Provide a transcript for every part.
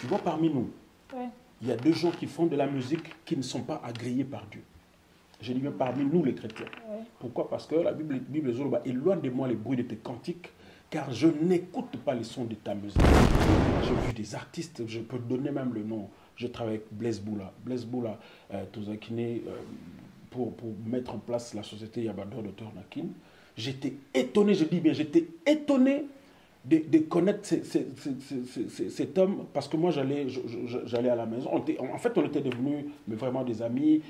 Tu vois, parmi nous, Ouais. il y a deux gens qui font de la musique qui ne sont pas agréés par Dieu. Je dis bien parmi nous les chrétiens. Ouais. Pourquoi? Parce que la Bible dit, éloigne de moi les bruits de tes cantiques, car je n'écoute pas les sons de ta musique. J'ai vu des artistes, je peux donner même le nom. Je travaille avec Blaise Boula. Blaise Boula, pour mettre en place la société Yabador de Tornakin. J'étais étonné, je dis bien, j'étais étonné de connaître cet homme, parce que moi j'allais à la maison. En fait, on était devenus vraiment des amis.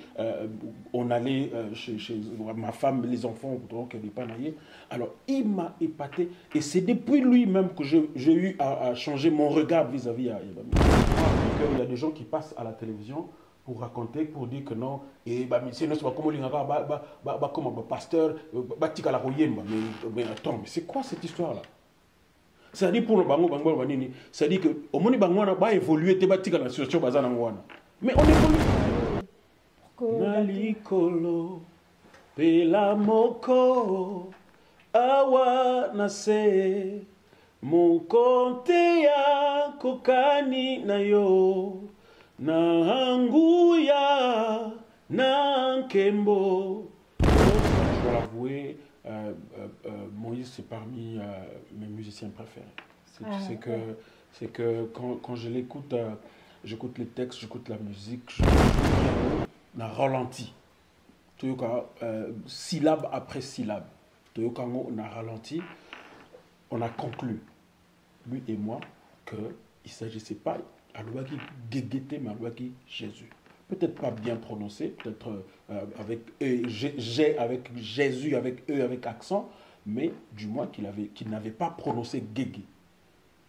On allait chez ma femme, les enfants, donc elle n'est pas naïe. Alors il m'a épaté, et c'est depuis lui-même que j'ai eu à changer mon regard vis-à-vis à il y a des gens qui passent à la télévision pour raconter, pour dire que non, et monsieur ne sais pas comment il y a comme un pasteur, mais attends, mais c'est quoi cette histoire-là? C'est-à-dire pour le bango, c'est-à-dire que au moins bango va évoluer, te batika la situation bazana ngwana. Mais on évolue. Nalikolo, pela moko, awa nase, mon compte ya kokani na yo, na hanguya, na nkembo. Je dois l'avouer. Moïse, c'est parmi mes musiciens préférés. C'est que quand je l'écoute, j'écoute les textes, j'écoute la musique, on a ralenti. Syllabe après syllabe. On a ralenti, on a conclu, lui et moi, qu'il ne s'agissait pas à l'ouaki Guéguété, mais à l'ouaki Jésus. Peut-être pas bien prononcé, peut-être avec j'ai avec Jésus, avec eux, avec accent, mais du moins qu'il n'avait pas prononcé Guégué.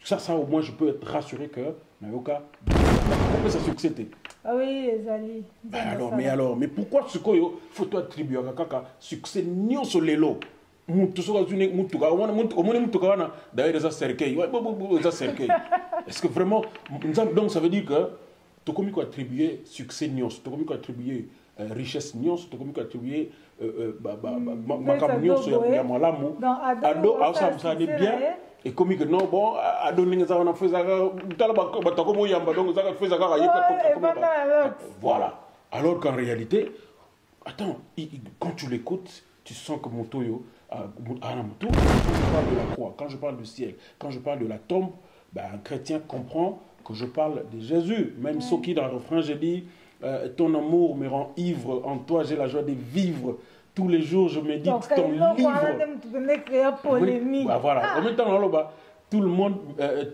Ça au moins je peux être rassuré que Nayoka, pourquoi ça succédait? Ah oui, Zali. Mais pourquoi ce qu'il faut attribuer à Kaka succès ni sur les lots? Est-ce que vraiment, donc ça veut dire que tu as attribué succès nios, tu as attribué richesse nios, tu as attribué makam nios, ado ça n'est bien, et comme que non bon ado ninga ça on a fait ça batako yamba donc ça fait ça voilà. Alors qu'en réalité, attends, quand tu l'écoutes, tu sens que mon toyo quand je parle de la croix, quand je parle du ciel, quand je parle de la tombe, un chrétien comprend que je parle de Jésus. Même ce qui dans le refrain, j'ai dit, ton amour me rend ivre, en toi j'ai la joie de vivre. Tous les jours, je médite ton livre. Voilà. En même temps, tout le monde,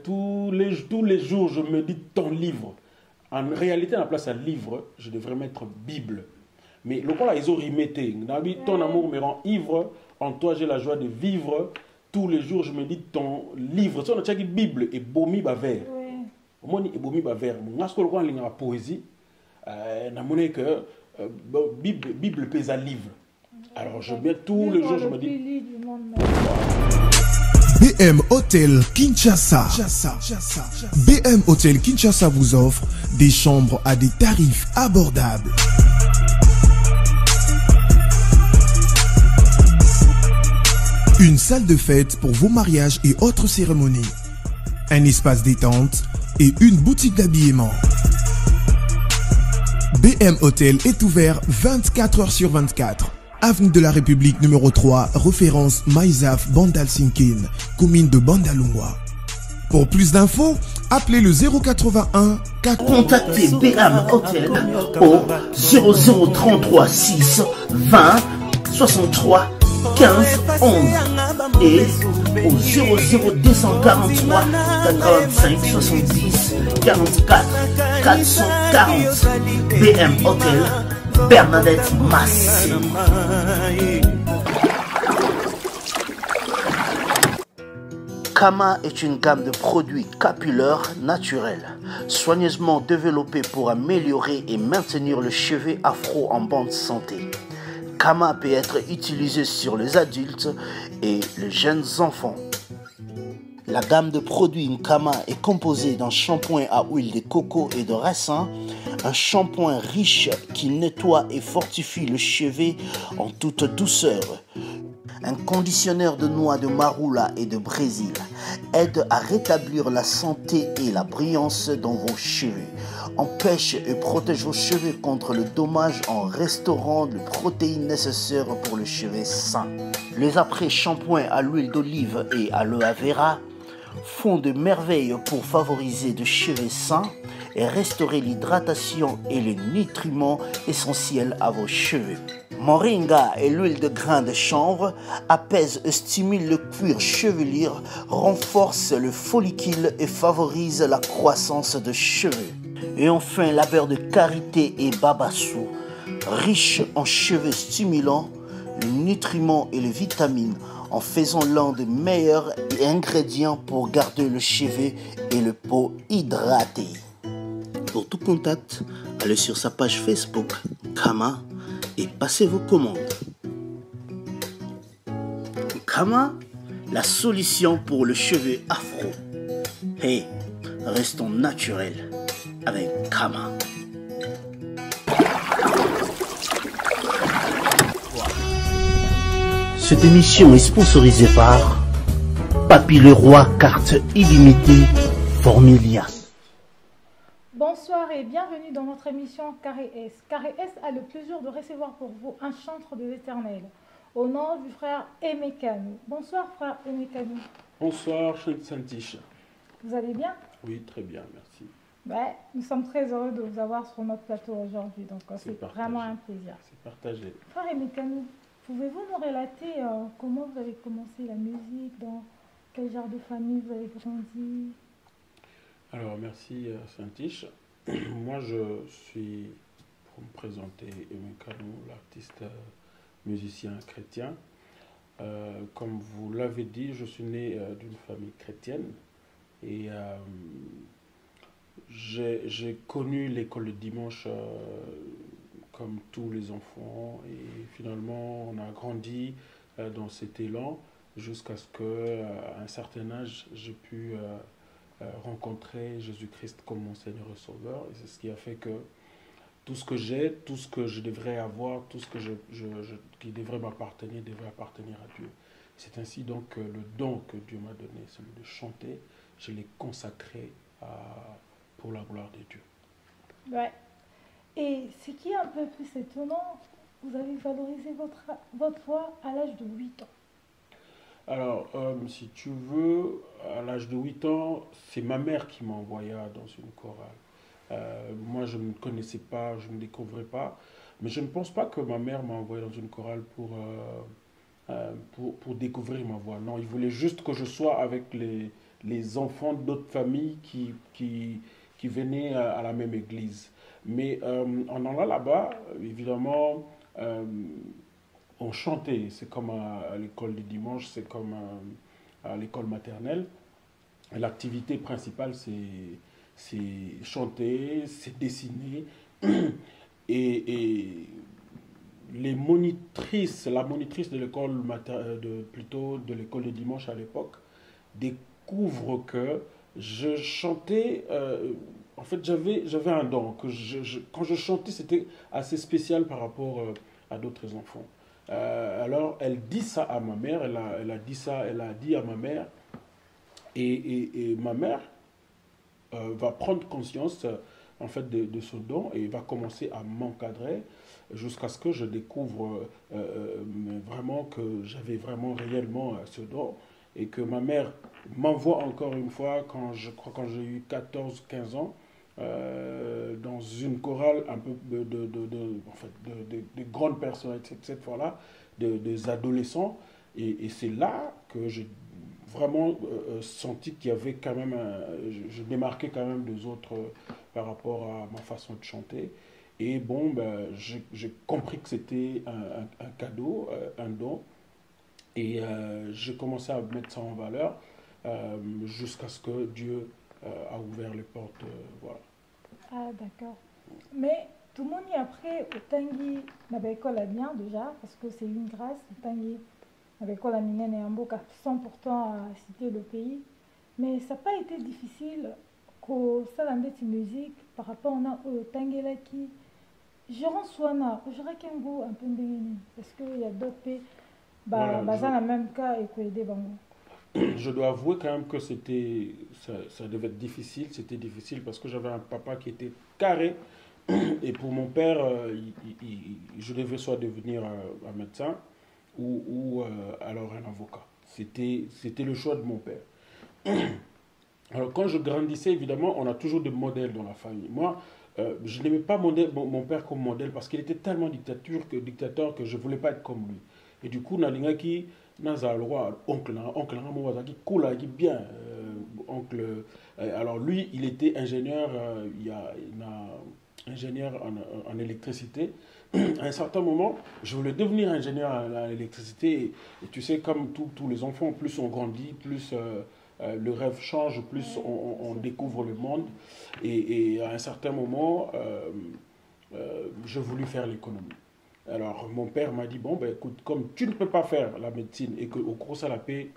tous les jours, je médite ton livre. En réalité, à la place à livre, je devrais mettre Bible. Mais le quoi ils ont remetté. Ton amour me rend ivre, en toi j'ai la joie de vivre. Tous les jours, je médite ton livre. Ça, on a dit Bible et bomi baver. Au moins, il bomi baver. Moi, ce que je vois la poésie, na monnaie que Bible pèse un livre. Alors, je mets tous les jours, je me dis. BM Hotel Kinshasa. BM Hotel Kinshasa vous offre des chambres à des tarifs abordables. Une salle de fête pour vos mariages et autres cérémonies. Un espace détente et une boutique d'habillement. BM Hotel est ouvert 24 heures sur 24. Avenue de la République numéro 3, référence Maïzaf Bandal-Sinkin, commune de Bandalungwa. Pour plus d'infos, appelez le 081 4... Contactez BM Hotel au 0033 6 20 63 15 11 et au 00243 85 70 44 440. BM Hotel, Bernadette Massé. Kama est une gamme de produits capillaires naturels, soigneusement développés pour améliorer et maintenir le cheveu afro en bonne santé. Kama peut être utilisé sur les adultes et les jeunes enfants. La gamme de produits Nkama est composée d'un shampoing à huile de coco et de raisin, un shampoing riche qui nettoie et fortifie le cheveu en toute douceur, Un conditionneur de noix de marula et de brésil aide à rétablir la santé et la brillance dans vos cheveux. Empêche et protège vos cheveux contre le dommage en restaurant les protéines nécessaires pour le cheveu sain. Les après-shampoings à l'huile d'olive et à l'aloe vera font de merveilles pour favoriser de cheveux sains et restaurer l'hydratation et les nutriments essentiels à vos cheveux. Moringa et l'huile de grain de chanvre apaisent et stimulent le cuir chevelu, renforcent le follicule et favorisent la croissance de cheveux. Et enfin, la beurre de karité et babassou, riche en cheveux stimulants, les nutriments et les vitamines, en faisant l'un des meilleurs ingrédients pour garder le cheveu et le peau hydraté. Pour tout contact, allez sur sa page Facebook, Kama, et passez vos commandes. Kama, la solution pour le cheveu afro. Hey, restons naturels avec Kama. Cette émission est sponsorisée par Papy Leroy, carte illimitée Formilia. Bonsoir et bienvenue dans notre émission Carré S. Carré S a le plaisir de recevoir pour vous un chantre de l'Éternel, au nom du frère Emekanou. Bonsoir frère Emekanou. Bonsoir, Cheikh Santiche. Vous allez bien? Oui, très bien, merci. Ouais, nous sommes très heureux de vous avoir sur notre plateau aujourd'hui, donc c'est vraiment un plaisir. C'est partagé. Frère Emekanou, pouvez-vous nous relater comment vous avez commencé la musique, dans quel genre de famille vous avez grandi? Alors, merci Santiche. Moi, je suis, pour me présenter, Emekanou, l'artiste musicien chrétien. Comme vous l'avez dit, je suis né d'une famille chrétienne et j'ai connu l'école le dimanche comme tous les enfants et finalement on a grandi dans cet élan jusqu'à ce qu'à un certain âge j'ai pu rencontrer Jésus-Christ comme mon Seigneur et Sauveur. Et c'est ce qui a fait que tout ce que j'ai, tout ce que je devrais avoir, tout ce que qui devrait m'appartenir, devrait appartenir à Dieu. C'est ainsi donc que le don que Dieu m'a donné, celui de chanter, je l'ai consacré pour la gloire de Dieu. Ouais. Et ce qui est un peu plus étonnant, vous avez valorisé votre voix à l'âge de 8 ans. Alors, si tu veux, à l'âge de 8 ans, c'est ma mère qui m'envoya dans une chorale. Moi, je ne connaissais pas, je ne découvrais pas, mais je ne pense pas que ma mère m'a envoyé dans une chorale pour découvrir ma voix. Non, il voulait juste que je sois avec les enfants d'autres familles qui venaient à la même église. Mais en allant là-bas, évidemment, on chantait. C'est comme à l'école du dimanche, c'est comme à l'école maternelle. L'activité principale, c'est chanter, c'est dessiner. Et la monitrice de l'école plutôt de l'école de dimanche à l'époque découvre que je chantais. En fait, j'avais un don. Quand je chantais, c'était assez spécial par rapport à d'autres enfants. Alors, elle dit ça à ma mère. Elle a dit à ma mère. Et ma mère va prendre conscience en fait de ce don et va commencer à m'encadrer jusqu'à ce que je découvre vraiment que j'avais vraiment réellement ce don et que ma mère m'envoie encore une fois quand j'ai eu 14-15 ans dans une chorale un peu de grandes personnes cette fois-là, des adolescents et c'est là que j'ai vraiment senti qu'il y avait quand même, je démarquais quand même des autres par rapport à ma façon de chanter. Et bon, j'ai compris que c'était un cadeau, un don. Et j'ai commencé à mettre ça en valeur jusqu'à ce que Dieu a ouvert les portes. Voilà. Ah, d'accord. Mais tout le monde y après, au Tanguy, n'avait école à bien déjà, parce que c'est une grâce, au Tanguy. Avec quoi la mine et Amboka, sans pourtant citer le pays. Mais ça n'a pas été difficile qu'au Salandé de musique par rapport au Tangelaki. Je rends Swana, je qu'un goût un peu béni, parce qu'il y a d'autres pays. Voilà, Dans le même cas, et que aider Bango. je dois avouer quand même que ça devait être difficile. C'était difficile parce que j'avais un papa qui était carré. Et pour mon père, je devais soit devenir un médecin ou alors un avocat. C'était le choix de mon père. Alors quand je grandissais, évidemment, on a toujours des modèles dans la famille. Moi, je n'aimais pas mon père comme modèle parce qu'il était tellement dictateur que je ne voulais pas être comme lui. Et du coup, Nalingaki, Naza le roi, oncle Ramowazaki, cool, bien, oncle. Alors lui, il était ingénieur, ingénieur en électricité. À un certain moment, je voulais devenir ingénieur en électricité. Et tu sais, comme tous les enfants, plus on grandit, plus le rêve change, plus on découvre le monde. Et à un certain moment, je voulus faire l'économie. Alors mon père m'a dit, bon, ben, écoute, comme tu ne peux pas faire la médecine et qu'au cours à la paix,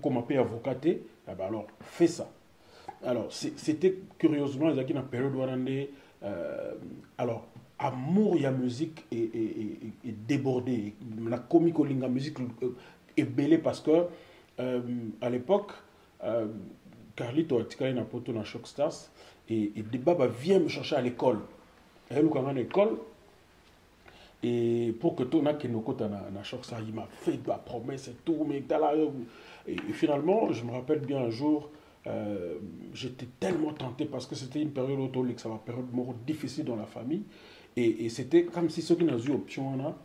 comme paix avocaté, eh ben alors fais ça. Alors c'était curieusement, ils ont une période où on est, alors amour, il y a musique et débordé. La comique la musique est belle parce que à l'époque, Carlito a tiré une pote dans Shock Stars et Debaba vient me chercher à l'école. Elle est à l'école et pour que tout n'a que nos côtés dans Shock Stars, il m'a fait la promesse et tout, mais et finalement, je me rappelle bien un jour, j'étais tellement tenté parce que c'était une période où ça va période difficile dans la famille et c'était comme si ceux qui n'ont eu option là,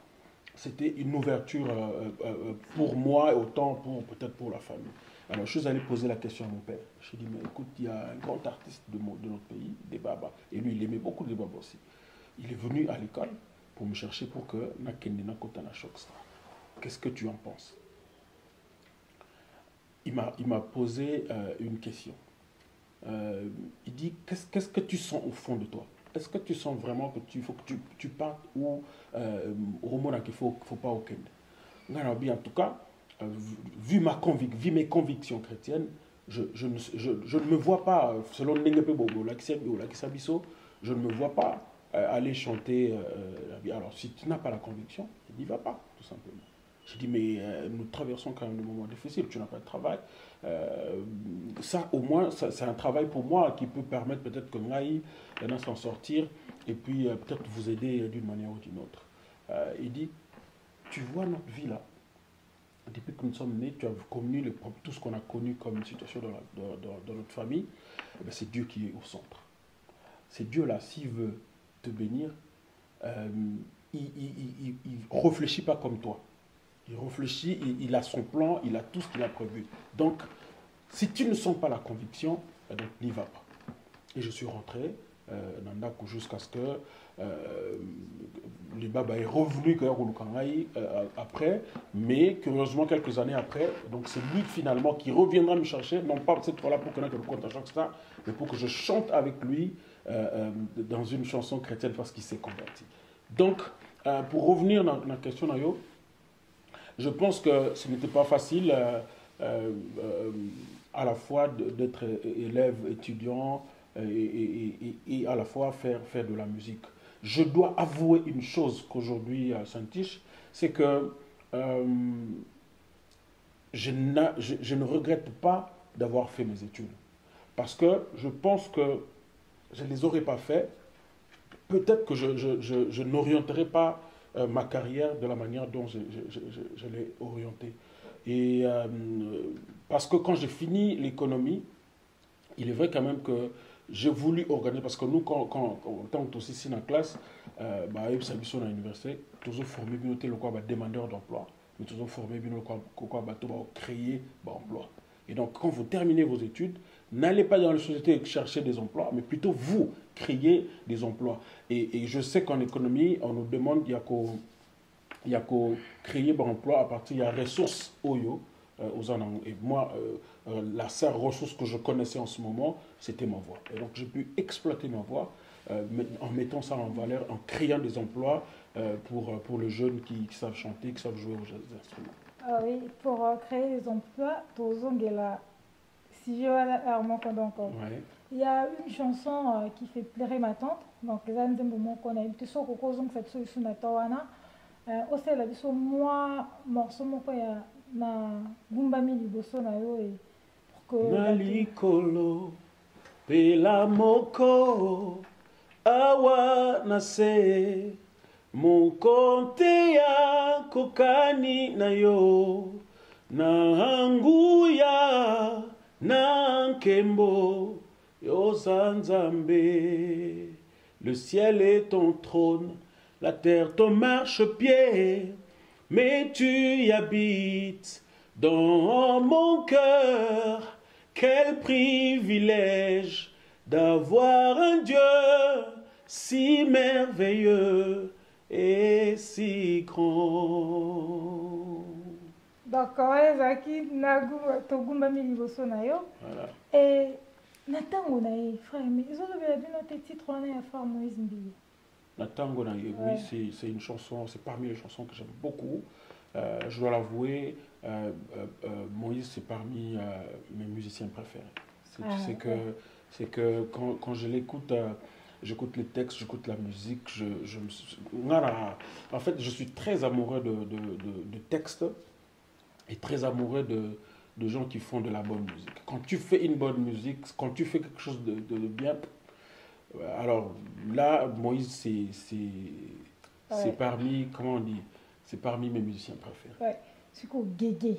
c'était une ouverture pour moi et autant pour peut-être pour la famille. Alors je suis allé poser la question à mon père. Je lui ai dit, mais écoute, il y a un grand artiste de notre pays, Debaba, et lui il aimait beaucoup Debaba aussi. Il est venu à l'école pour me chercher pour que Nakendena Kotana Shockstar. Qu'est-ce que tu en penses? Il m'a posé une question. Il dit, qu'est-ce que tu sens au fond de toi? Est-ce que tu sens vraiment que faut que tu partes ou au moment qu'il faut pas au Kenya? En tout cas, vu mes convictions chrétiennes, je ne me vois pas, selon Nengepe Bobo, je ne me vois pas aller chanter. Alors, si tu n'as pas la conviction, n'y va pas, tout simplement. Je dis, mais nous traversons quand même des moments difficiles, tu n'as pas de travail. Ça, au moins, c'est un travail pour moi qui peut permettre peut-être que Ngaï s'en sortir et puis peut-être vous aider d'une manière ou d'une autre. Il dit, tu vois notre vie là, depuis que nous sommes nés, tu as connu tout ce qu'on a connu comme situation dans notre famille, c'est Dieu qui est au centre. C'est Dieu là, s'il veut te bénir, il ne réfléchit pas comme toi. Il réfléchit, il a son plan, il a tout ce qu'il a prévu. Donc, si tu ne sens pas la conviction, donc n'y va pas. Et je suis rentré jusqu'à ce que le Baba est revenu après, mais curieusement quelques années après, donc c'est lui finalement qui reviendra me chercher, non pas cette fois-là pour connaître le compte à chaque star, mais pour que je chante avec lui dans une chanson chrétienne parce qu'il s'est converti. Donc, pour revenir dans la question Nayo, je pense que ce n'était pas facile à la fois d'être élève, étudiant et à la fois faire de la musique. Je dois avouer une chose qu'aujourd'hui à Saint-Tiche, c'est que je ne regrette pas d'avoir fait mes études. Parce que je pense que je ne les aurais pas fait. Peut-être que je n'orienterai pas ma carrière de la manière dont je l'ai orientée. Et parce que quand j'ai fini l'économie, il est vrai quand même que j'ai voulu organiser, parce que nous, quand on est aussi ici dans la classe, à l'université, toujours formé le demandeur d'emploi, mais toujours formé le créer l'emploi. Et donc, quand vous terminez vos études, n'allez pas dans la société chercher des emplois, mais plutôt vous créer des emplois. Et je sais qu'en économie, on nous demande, il y a qu'à créer des emplois à partir de la ressource OYO aux Anangos. Et moi, la seule ressource que je connaissais en ce moment, c'était ma voix. Et donc, j'ai pu exploiter ma voix en mettant ça en valeur, en créant des emplois pour les jeunes qui savent chanter, qui savent jouer aux instruments. Ah oui, pour créer des emplois, si je ouais. Il y a une chanson qui fait pleurer ma tante. Donc, les gens qu'on a eu, osala biso mwa morceau moko ya na gumbami liboso na yo pour que na likolo pela moko awa na se mokonte ya kokani na yo na nguya na nkembo yoza nzambe. Le ciel est ton trône, la terre ton marchepied, mais tu y habites dans mon cœur. Quel privilège d'avoir un Dieu si merveilleux et si grand. Donc, ezaki togumbami liboso na yo. Et natango na ye, frère, mais ils ont bien tes titres wana ya frère Moïse Mbili. Natango na ye, oui, c'est une chanson, c'est parmi les chansons que j'aime beaucoup. Je dois l'avouer, Moïse, c'est parmi mes musiciens préférés. C'est que quand je l'écoute, j'écoute les textes, j'écoute la musique, en fait, je suis très amoureux de textes et très amoureux de gens qui font de la bonne musique. Quand tu fais une bonne musique, quand tu fais quelque chose de bien, alors là, Moïse, c'est parmi, comment on dit, c'est parmi mes musiciens préférés. Ouais, c'est quoi, Guégué.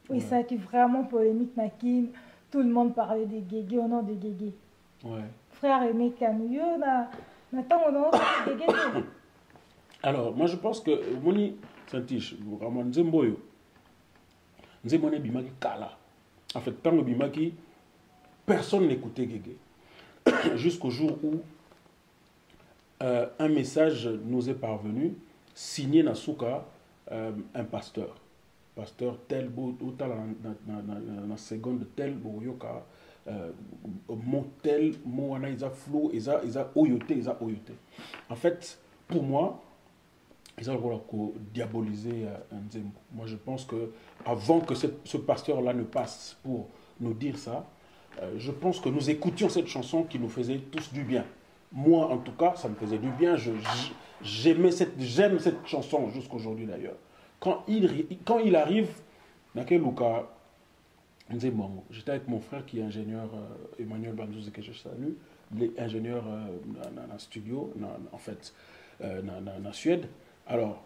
Oui, ça qui est vraiment polémique, Nakin. Tout le monde parlait de Guégué au nom de Guégué. Ouais. Frère Aimé Camouyo, on a Guégué. Alors, moi je pense que Moni Santiche, vraiment, Nzemboyo, Nzemone Bimaki Kala. En fait, tant que Bimaki, personne n'écoutait Guégué. Jusqu'au jour où un message nous est parvenu, signé Nasuka, un pasteur. Pasteur tel, dans la seconde tel, Boyoka, mon tel, mon ana, ils ont flou, ils ont oyoté. En fait, pour moi, ils ont diabolisé Nzembo. Moi, je pense que avant que ce pasteur-là ne passe pour nous dire ça, je pense que nous écoutions cette chanson qui nous faisait tous du bien. Moi, en tout cas, ça me faisait du bien. J'aime cette chanson jusqu'aujourd'hui d'ailleurs. Quand il arrive, j'étais avec mon frère qui est ingénieur, Emmanuel Banzouz, que je salue. Il est ingénieur dans un studio, en fait, en Suède. Alors,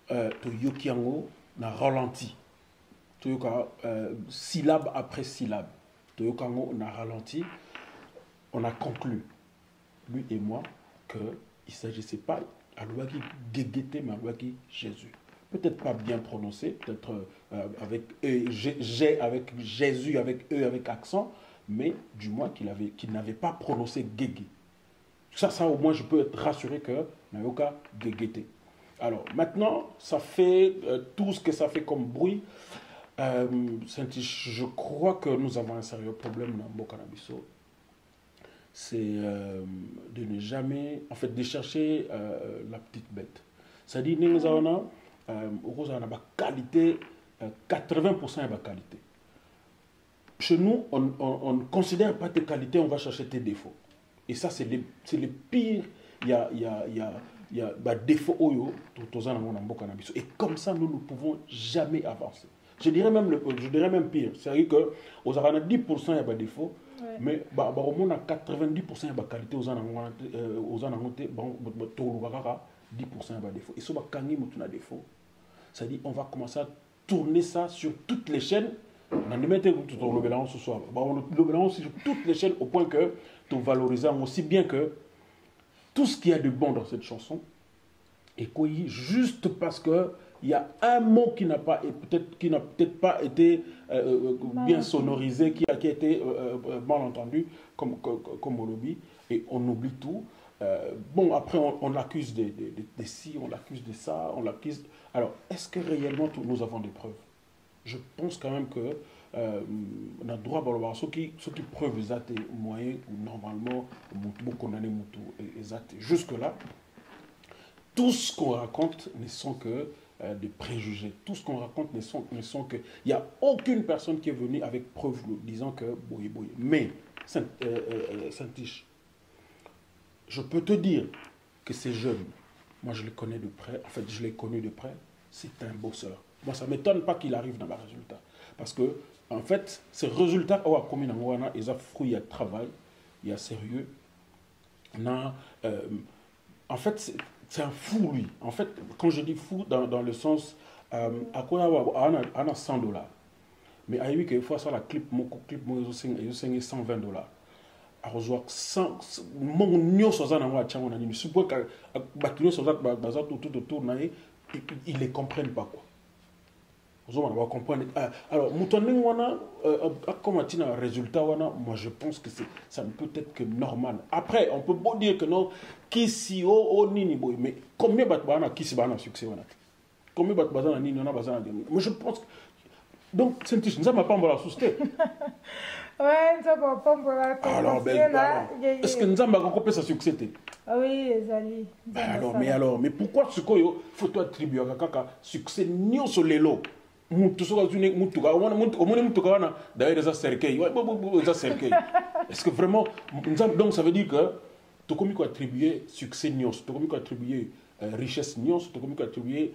Toyokiango n'a ralenti. Syllabe après syllabe. Toyokiango n'a ralenti. On a conclu, lui et moi, qu'il ne s'agissait pas Alouaki Guéguété, mais Alouaki Jésus. Peut-être pas bien prononcé, peut-être avec Jésus, avec E, avec accent, mais du moins qu'il n'avait pas prononcé Guégué. Ça au moins, je peux être rassuré que Nayoka Guéguété. Alors, maintenant, ça fait tout ce que ça fait comme bruit. Je crois que nous avons un sérieux problème dans Mbokanabiso. C'est de ne jamais, en fait, de chercher la petite bête. C'est-à-dire, nous avons la qualité, 80% de la qualité. Chez nous, on ne considère pas tes qualités, on va chercher tes défauts. Et ça, c'est le pire. Il y a défaut oyo, et comme ça, nous ne pouvons jamais avancer. Je dirais même pire. C'est-à-dire que aux 10% il y a des défauts, mais au moins 90% il y a des qualités aux 10% il y a des défauts. Et si on a des défauts, c'est-à-dire on va commencer à tourner ça sur toutes les chaînes. On a le ce soir. Le sur toutes les chaînes au point que nous valorisons aussi bien que tout ce qu'il y a de bon dans cette chanson est cueilli juste parce que il y a un mot qui n'a peut-être pas été bien sonorisé, qui a été mal entendu, comme au lobby, et on oublie tout. Bon, après, on l'accuse de ci, on l'accuse de ça, on l'accuse... Alors, est-ce que réellement nous avons des preuves? Je pense quand même que on a droit à avoir ceux qui preuves exactes et moyens, normalement, condamner exact. Jusque-là, tout ce qu'on raconte ne sont que des préjugés. Tout ce qu'on raconte ne sont que... Il n'y a aucune personne qui est venue avec preuve disant que boye. Mais, Saint-Tiche, je peux te dire que ces jeunes moi je le connais de près, en fait je l'ai connu de près, c'est un bosseur. Moi ça ne m'étonne pas qu'il arrive dans le résultat. Parce que, en fait, ces résultats, comme ils ont fruit, il y a travail, il y a sérieux. En fait, c'est un fou lui. En fait, quand je dis fou, dans le sens, à quoi on a 100 $. Mais à qu'il faut ça la clip, mon clip, moi, ils ont 120 $. À rejoindre 100, mon nio sur ça, on a dit, je suppose que ils ne comprennent pas quoi. On va comprendre. Alors, comme tu as un résultat, moi je pense que ça ne peut être que normal. Après, on peut pas dire que non, qui si mais combien de gens qui si un succès? Combien de gens qui moi je pense que. Donc, c'est un petit peu, ça m'a pas envoyé la société. Ouais, ça va pas envoyer la société. Alors, est-ce que nous avons compris sa succès? Ah oui, Zali. Mais pourquoi ce qu'il faut attribuer à succès ni au soleil? Est-ce que vraiment, donc ça veut dire que tu as attribué succès nios, tu as attribué richesse nios, tu as attribué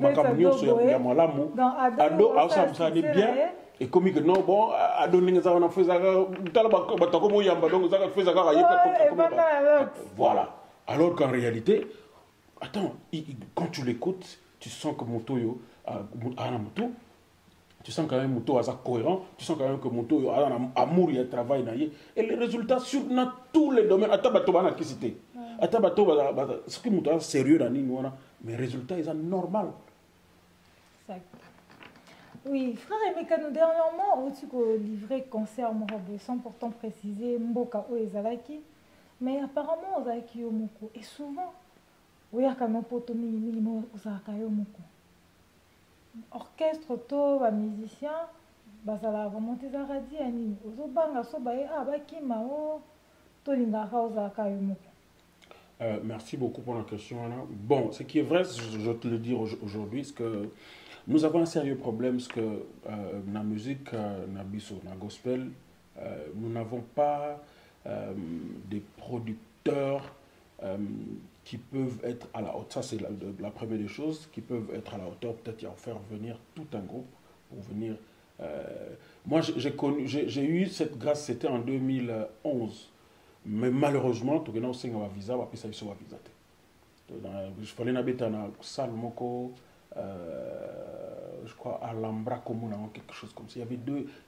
makam nios ya malamu ado ça allait bien et comme que non bon ado ninga na fait ça talaba batako yamba donc ça fait ça voilà, alors qu'en réalité attends, quand tu l'écoutes tu sens que Motoyo tu sens quand même Moto a cohérent, tu sens quand même que Moto a un amour et un travail. Et les résultats sur tous les domaines, Atabato a qui cité. Atabato, ce qui est sérieux dans mais les résultats, ils sont normaux. Oui, frère Emeka, nous dernièrement, au-dessus que livré concert, sans pourtant préciser Mboka ou Ezalaki, mais apparemment, Ozalaki Yomoko. Et souvent, oui, à Kanopoto, minimum, Ozalaka Yomoko. Orchestre to ba musicien bazala remonter za radi ani ozobanga so ba bakima o to linga hausa kayumo. Merci beaucoup pour la question. Bon, ce qui est vrai, je te le dis aujourd'hui, c'est que nous avons un sérieux problème, parce que dans la musique, dans la gospel, nous n'avons pas des producteurs qui peuvent être à la hauteur, ça c'est la première des choses, qui peuvent être à la hauteur, peut-être faire venir tout un groupe pour venir. Moi j'ai eu cette grâce, c'était en 2011, mais malheureusement, tout le monde a un visa, puis ça a visa. Je fallait habiter dans la salle, je crois Alhambra Comuna, quelque chose comme ça. Il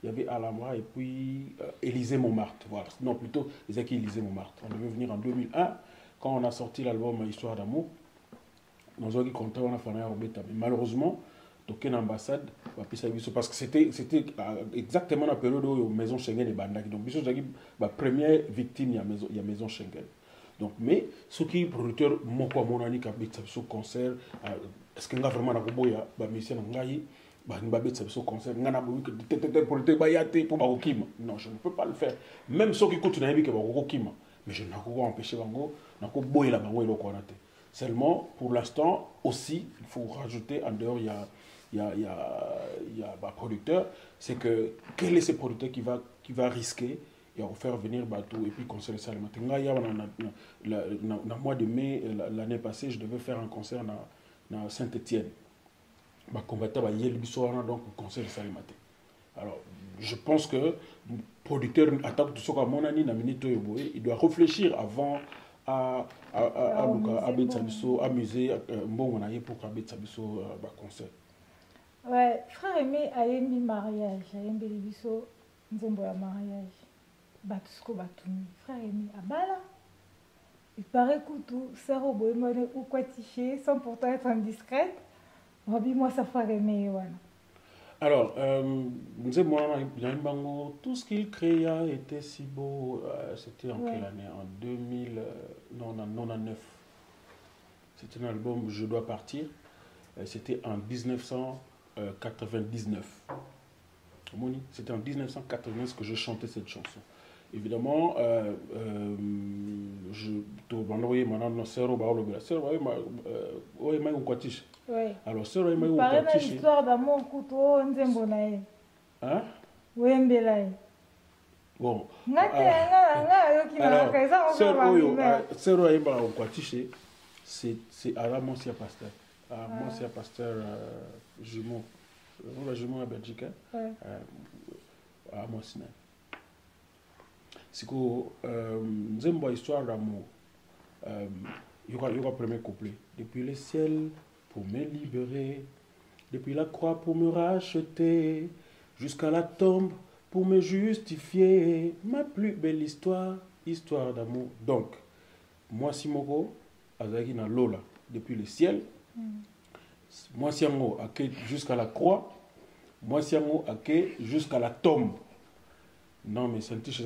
y avait Alhambra et puis Élysée Montmartre, voilà. Non, plutôt Élysée Montmartre. On devait venir en 2001. Quand on a sorti l'album Histoire d'amour, nous avons dit qu'on a fait un mais malheureusement, aucune ambassade, parce que c'était exactement la période où la maison Schengen est bandaki. Donc, la première victime, il y a maison Schengen. Donc, mais ce qui est producteur, mon ami qui a fait ce concert, est-ce qu'il y a vraiment un boya, musicien Ngaï, concert, non, je ne peux pas le faire. Même ceux qui continuent à dire que mais je n'ai pas empêché seulement pour l'instant aussi il faut rajouter en dehors il y a un producteur, c'est que quel est ce producteur qui va risquer et faire venir bateau et puis concert ça le matin. Dans mois de mai l'année passée je devais faire un concert dans Saint-Étienne combattant donc concert ça le matin. Alors je pense que le producteur attaque tout ce qu'à mon ami il doit réfléchir avant à amuser bon on a pour concert. Ouais, frère aimé a aimé mariage, a aimé biso nzembo ya mariage. Batusko batuni, frère aimé abala. Il paraît que tout ça roboemone ou quoi tiché sans pourtant être indiscrète. Robi moi ça frère aimé voilà. Alors, tout ce qu'il créa était si beau. C'était en quelle année? En 2009. C'était un album Je dois partir. C'était en 1999. C'était en 1999 que je chantais cette chanson. Évidemment, alors, c'est vrai, il paraît une histoire d'amour couteau, nzembo nae. Hein? Wembelai. Bon. c'est à la Monsieur Pasteur. À Monsieur Pasteur jumeau. Le jumeau en Belgique. À Monsina. C'est que j'aime bien l'histoire d'amour. Il y aura le premier couplet. Depuis le ciel pour me libérer, depuis la croix pour me racheter, jusqu'à la tombe pour me justifier. Ma plus belle histoire, histoire d'amour. Donc, moi Simoko, Azaki na Lola, depuis le ciel, moi Siango, jusqu'à la croix, moi Siango, jusqu'à la tombe. Non, mais c'est un petit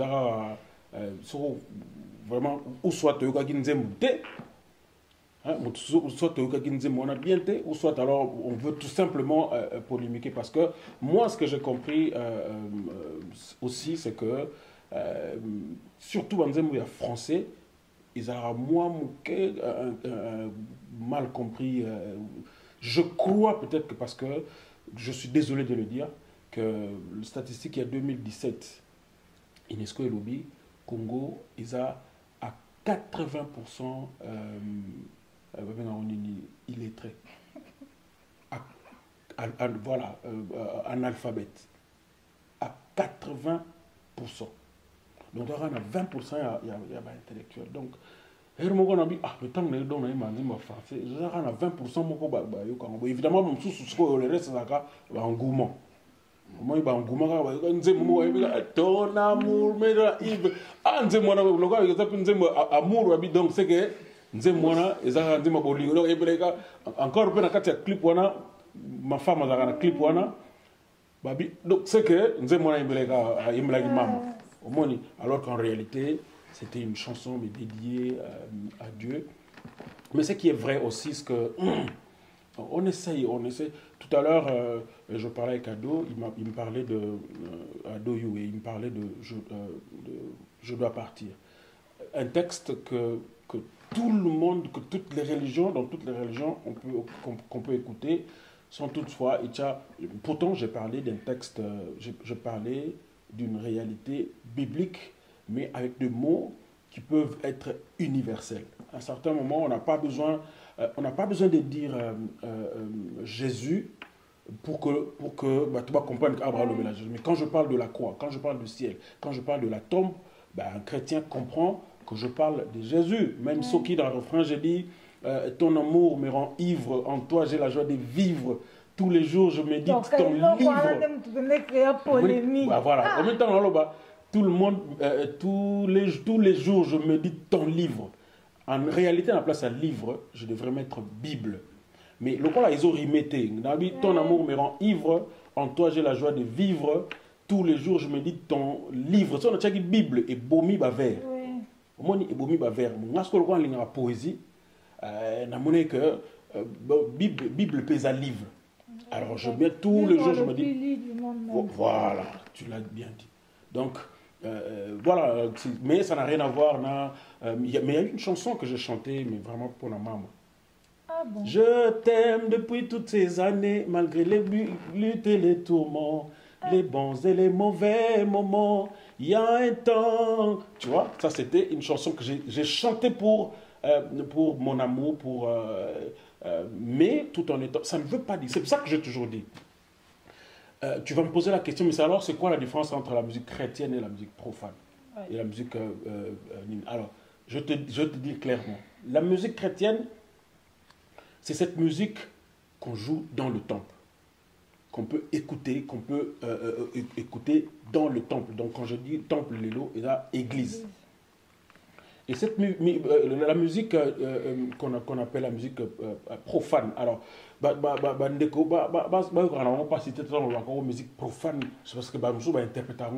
vraiment, ou soit tu as soit ou soit alors on veut tout simplement polémiquer. Parce que moi, ce que j'ai compris aussi, c'est que surtout dans les français, ils ont mal compris. Je crois peut-être que parce que, je suis désolé de le dire, que le statistique il y a 2017, UNESCO et Lobby, Congo, ils ont à 80% illettrés. Voilà, analphabète. À 80%. Donc, on a 20%, il y a intellectuel. Donc, le temps que nous avons français, on a 20%. Évidemment, le reste, c'est un engouement. Moi, ton amour, mais amour, donc c'est que encore clip ma femme a un clip donc c'est que alors qu'en réalité c'était une chanson mais dédiée à Dieu. Mais ce qui est vrai aussi, c'est que on essaye. Tout à l'heure, je parlais avec Ado, il me parlait de Ado Youé, il me parlait de Je dois partir. Un texte que tout le monde, que toutes les religions, dans toutes les religions, qu'on peut écouter, sans toutefois. Pourtant, j'ai parlé d'un texte, je parlais d'une réalité biblique, mais avec des mots qui peuvent être universels. À un certain moment, on n'a pas besoin de dire Jésus pour que tu vas comprendre qu'Abraham est là. Mais quand je parle de la croix, quand je parle du ciel, quand je parle de la tombe, un chrétien comprend que je parle de Jésus. Même ce qui dans le refrain, j'ai dit ton amour me rend ivre, en toi j'ai la joie de vivre. Tous les jours, je médite ton livre. Voilà. En même temps, tout le monde, tous les jours, je médite ton livre. En réalité, à la place à livre, je devrais mettre Bible. Mais le cas là, ils ont remetté. Ton amour me rend ivre, en toi j'ai la joie de vivre. Tous les jours, je médite ton livre. Si on a dit Bible et bomi baver. Au moins, et bomi baver. Moi, ce que je vois en poésie, na monnaie que Bible pèse à livre. Alors, je mets tous les jours, je me dis. Voilà, tu l'as bien dit. Donc, voilà, mais ça n'a rien à voir. Mais il y a une chanson que j'ai chantée, mais vraiment pour la maman. Ah bon? Je t'aime depuis toutes ces années, malgré les luttes et les tourments, les bons et les mauvais moments. Il y a un temps. Tu vois, ça c'était une chanson que j'ai chantée pour mon amour, mais tout en étant. Ça ne veut pas dire. C'est pour ça que j'ai toujours dit. Tu vas me poser la question, mais alors c'est quoi la différence entre la musique chrétienne et la musique profane et la musique alors, je te dis clairement. La musique chrétienne, c'est cette musique qu'on joue dans le temple, qu'on peut écouter, écouter dans le temple. Donc quand je dis temple, l'élo, et là, église. Et la musique qu'on appelle la musique profane, alors, on va pas citer la musique profane, c'est parce que nous sommes interpréteurs.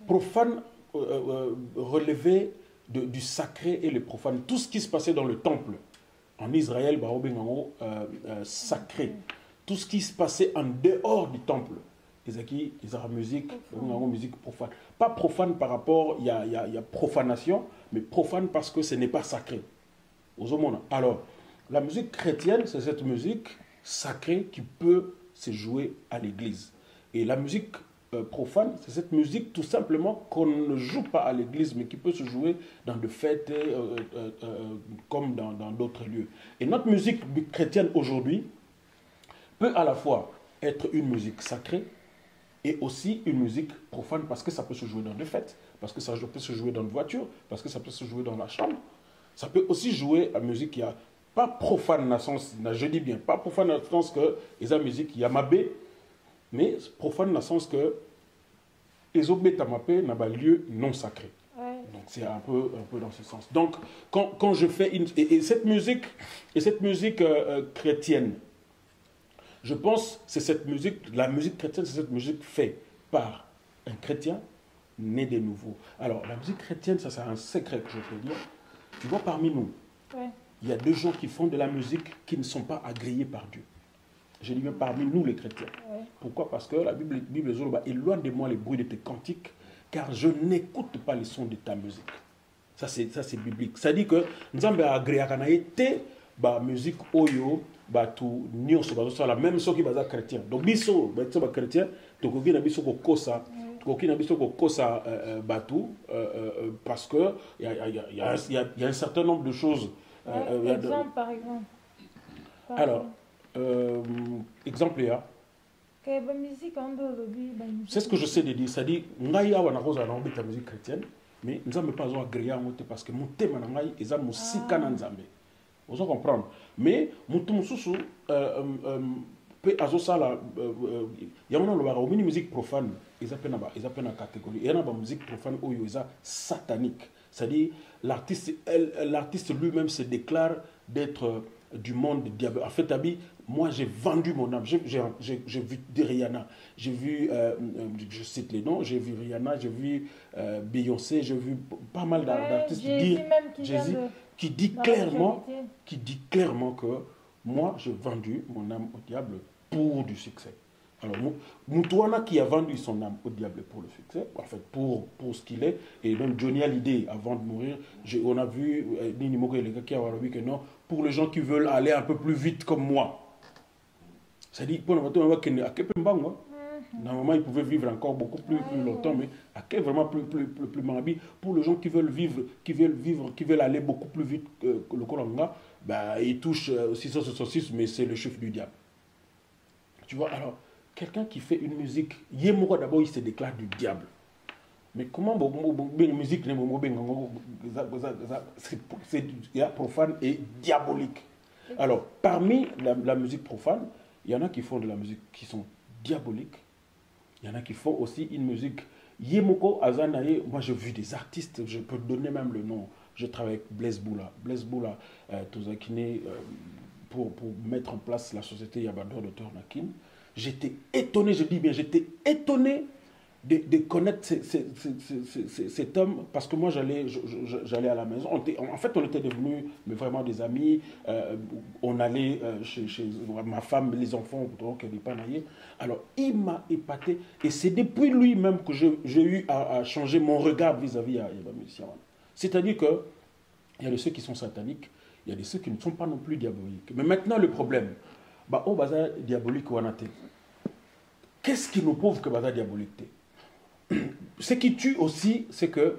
Profane, relevé du sacré et le profane. Tout ce qui se passait dans le temple en Israël, sacré. Tout ce qui se passait en dehors du temple, ils ont musique profane. Pas profane par rapport, il y a profanation, mais profane parce que ce n'est pas sacré. Alors, la musique chrétienne, c'est cette musique sacrée qui peut se jouer à l'église. Et la musique profane, c'est cette musique tout simplement qu'on ne joue pas à l'église, mais qui peut se jouer dans de fêtes comme dans d'autres lieux. Et notre musique chrétienne aujourd'hui peut à la fois être une musique sacrée et aussi une musique profane, parce que ça peut se jouer dans des fêtes, parce que ça peut se jouer dans une voiture, parce que ça peut se jouer dans la chambre. Ça peut aussi jouer à musique qui a pas profane dans le sens, je dis bien, pas profane dans le sens que il y a musique, il y a mabé, mais profane dans le sens que les obés tamapé n'a pas lieu non sacré. Ouais. Donc c'est un peu dans ce sens. Donc quand je fais cette musique chrétienne, je pense c'est cette musique, la musique chrétienne, c'est cette musique faite par un chrétien né de nouveau. Alors la musique chrétienne, ça c'est un secret que je peux dire. Tu vois, parmi nous, ouais, il y a deux gens qui font de la musique qui ne sont pas agréés par Dieu. Je dis bien parmi nous les chrétiens. Ouais. Pourquoi? Parce que la Bible dit, éloigne de moi les bruits de tes cantiques, car je n'écoute pas les sons de ta musique. Ça c'est biblique. Ça dit que nous avons agréé à la musique oyo, tout nyonso la même chose qui est chrétien. Donc biso chrétien, donc on a biso kosa, koki na biso kosa batou, parce que il y a un certain nombre de choses. Exemple par exemple. Alors exemple là. C'est ce que je sais de dire. Ça dit, Ngaya wana roza na obita musique chrétienne, mais nous n'avons pas agréé à monter parce que mon thème na ngai eza musika na nzambe. Vous comprendre. Mais mutu mususu pe azosala yamona lo ba omini musique profane, ils appellent na catégorie. Il y a ba musique profane oyo eza satanique. C'est-à-dire l'artiste lui-même se déclare d'être du monde diable. En fait, moi j'ai vendu mon âme. J'ai vu Rihanna, j'ai vu, je cite les noms, j'ai vu Rihanna, j'ai vu Beyoncé, j'ai vu pas mal d'artistes qui dit clairement que moi j'ai vendu mon âme au diable pour du succès. Alors, Moutouana qui a vendu son âme au diable pour le succès, en fait, pour ce qu'il est, et même Johnny Hallyday, avant de mourir, on a vu Nini Moko et les gars qui ont dit que non, pour les gens qui veulent aller un peu plus vite comme moi. C'est-à-dire, pour normalement, ils pouvaient vivre encore beaucoup plus longtemps, mais à quel vraiment plus marbi, pour les gens qui veulent vivre, qui veulent aller beaucoup plus vite que le Kolanga, ils touchent 666, mais c'est le chef du diable. Tu vois, alors, quelqu'un qui fait une musique, d'abord il se déclare du diable. Mais comment une musique c'est profane et diabolique. Alors, parmi la musique profane, il y en a qui font de la musique qui sont diaboliques. Il y en a qui font aussi une musique. Yemoko Azanaye, moi j'ai vu des artistes, je peux donner même le nom. Je travaille avec Blaise Boula. Blaise Boula, pour mettre en place la société Yabador d'auteur Nakin. J'étais étonné, je dis bien, j'étais étonné de connaître cet homme, parce que moi j'allais à la maison. En fait, on était devenus vraiment des amis. On allait chez ma femme, les enfants, alors il m'a épaté. Et c'est depuis lui-même que j'ai eu à changer mon regard vis-à-vis de musicien. C'est-à-dire qu'il y a de ceux qui sont sataniques, il y a de ceux qui ne sont pas non plus diaboliques. Mais maintenant, le problème, au bazar diabolique ou anaté. Qu'est-ce qui nous prouve que bazar diabolique? Ce qui tue aussi, c'est que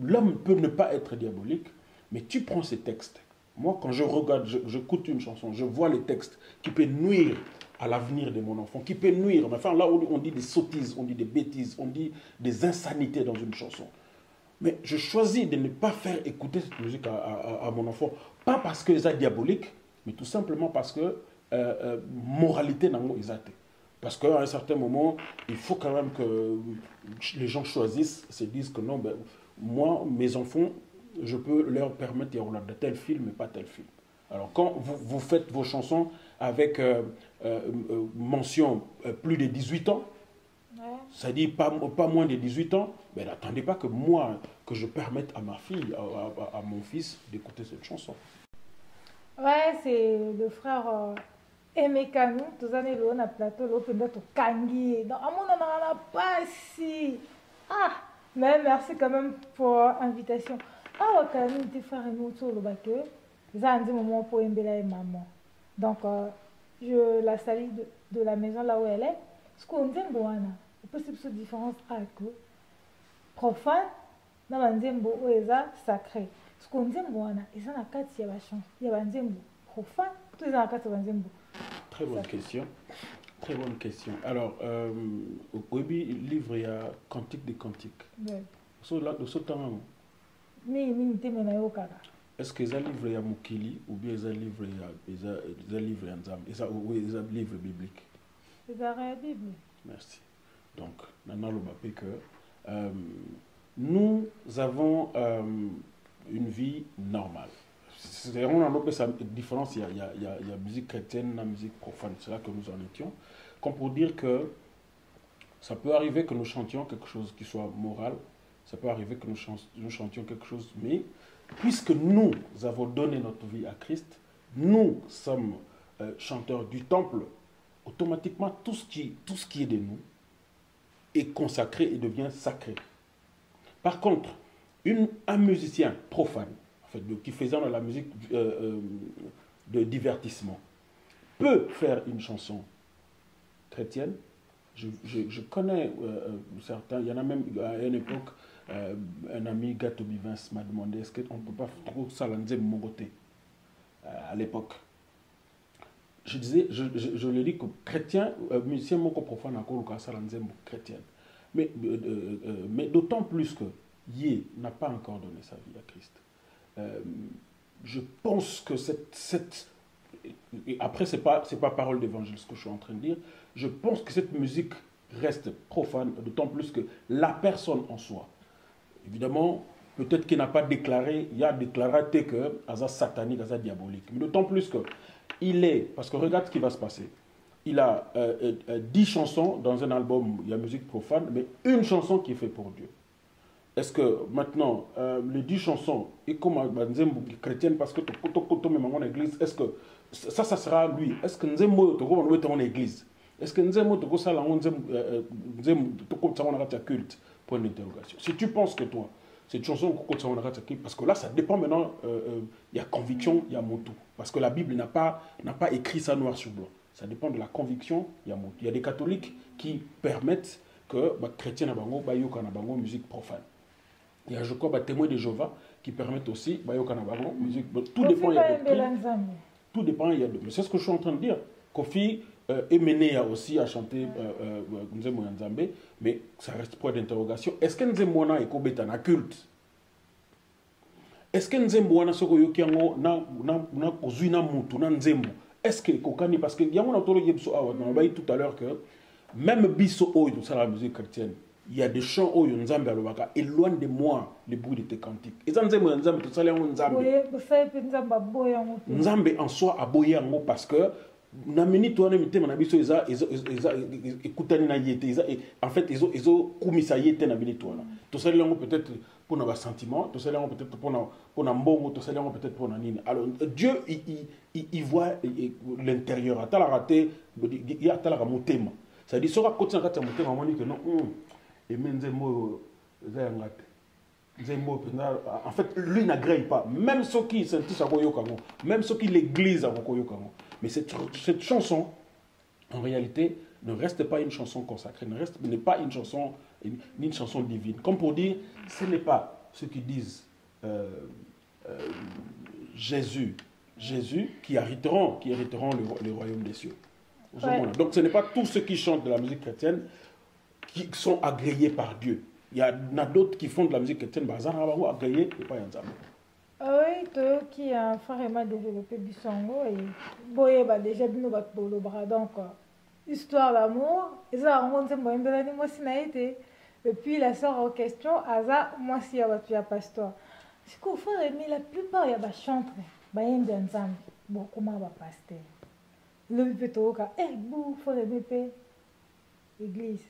l'homme peut ne pas être diabolique, mais tu prends ces textes. Moi, quand je regarde, j'écoute une chanson, je vois les textes qui peuvent nuire à l'avenir de mon enfant, qui peuvent nuire. Enfin, là où on dit des sottises, on dit des bêtises, on dit des insanités dans une chanson. Mais je choisis de ne pas faire écouter cette musique à mon enfant. Pas parce que c'est diabolique, mais tout simplement parce que moralité n'a pas été. Parce qu'à un certain moment, il faut quand même que les gens choisissent, se disent que non, moi, mes enfants, je peux leur permettre de regarder tel film, mais pas tel film. Alors quand vous faites vos chansons avec mention plus de 18 ans, ça dit pas moins de 18 ans, mais n'attendez pas que moi, que je permette à ma fille, à mon fils d'écouter cette chanson. Ouais, c'est le frère Emekanou, tous les années, on a plateau, l'open de Kangi. Donc, à mon on n'a pas si. Ah, mais merci quand même pour l'invitation. Ah, quand même, tes frères et nous, sur le bateau, ils ont un moment pour Mbela et maman. Donc, je la salue de la maison là où elle est. Ce qu'on dit, possible cette différence avec profane na banzembo oyo eza sacré parce que nzembo wana eza na kati ya bachanson ya banzembo profane to eza na kati ya banzembo. Très bonne question. Très bonne question. Alors, au livre, il y a Cantique des Cantiques. Ouais. Est-ce que les livres il y a Mukili ou bien les livres il y a livre en livre biblique? C'est la Bible. Merci. Donc, nous avons une vie normale. On a une différence, il y a musique chrétienne, la musique profane, c'est là que nous en étions. Comme pour dire que ça peut arriver que nous chantions quelque chose qui soit moral, ça peut arriver que nous chantions quelque chose, mais puisque nous avons donné notre vie à Christ, nous sommes chanteurs du temple, automatiquement tout ce qui est de nous est consacré et devient sacré. Par contre, un musicien profane, en fait, qui faisant de la musique de divertissement, peut faire une chanson chrétienne. Je connais certains, il y en a même à une époque, un ami Gato Bivins m'a demandé est-ce qu'on ne peut pas trop salanzer mon côté à l'époque. Je disais, je lui dis que chrétien, musicien moko profane encore le salanzer chrétien. Mais d'autant plus que Yé n'a pas encore donné sa vie à Christ. Je pense que après, ce n'est pas parole d'évangile ce que je suis en train de dire. Je pense que cette musique reste profane, d'autant plus que la personne en soi, évidemment, peut-être qu'il n'a pas déclaré, il a déclaré que c'est satanique, c'est diabolique. Mais d'autant plus que parce que regarde ce qui va se passer. Il a 10 chansons dans un album, il y a musique profane, mais une chanson qui est faite pour Dieu. Est-ce que maintenant, les 10 chansons, et comme Nzembo chrétienne, parce que tu es en église, est-ce que ça sera lui? Est-ce que Nzembo est en église? Est-ce que Nzembo est en culte? Point d'interrogation. Si tu penses que toi, cette chanson, parce que là, ça dépend maintenant, il y a conviction, il y a motu. Parce que la Bible n'a pas écrit ça noir sur blanc. Ça dépend de la conviction, il y a motu. Il y a des catholiques qui permettent que les chrétiens n'ont musique profane. Il y a, je crois, des témoins de Jéhovah qui permettent aussi musique. Tout dépend, il y a de tout dépend, il y a de. Mais c'est ce que je suis en train de dire. Kofi Emene a aussi à chanter Nzembo Nzambe, mais ça reste point d'interrogation. Est-ce que Nzembo na ekobeta na culte? Est-ce que Nzembo na soko yokiango na kozui na mutu na Nzembo? Est-ce que kokani parce que yango na tolo yebso awa on a dit tout à l'heure que même biso oyo ça la musique chrétienne. Il y a des chants où Nzambe alobaka éloigne de moi le bruit de tes cantiques. Et Nzambe Nzambe tout ça là Nzambe. Nzambe en soi aboye yango parce que na mini toi na mitema na biso eza écoutani na yete en fait ezo kumisa yete na mini toi là. Tout ça là peut-être pour nos sentiments, tout ça là peut-être pour na mbongo, tout ça là peut-être pour na nini. Alors Dieu il voit l'intérieur. Ata la raté, il y a ata la motema. Ça dit sera côté na kata motema moni que non. Et Nzembo en fait, lui n'agrée pas. Même ceux qui sont tous à Koyokango, même ceux qui l'église à Koyokango. Mais cette chanson, en réalité, ne reste pas une chanson consacrée, n'est pas une chanson divine. Comme pour dire, ce n'est pas ceux qui disent Jésus qui hériteront le royaume des cieux. Ouais. Donc ce n'est pas tous ceux qui chantent de la musique chrétienne qui sont agréés par Dieu. Il y en a d'autres qui font de la musique chrétienne, agréés et pas Nzambe. Oui, toi qui a vraiment développé Bissongo et Boye déjà bien au bras donc histoire d'amour, et ça on s'est moi été et puis la sœur en question Aza moi si tu as pasteur. Ce qu'on fait mais la plupart il y a des chantres, bah il y a Nzambe, bon comment va pasteur. Le plutôt ka bou faut aimer église.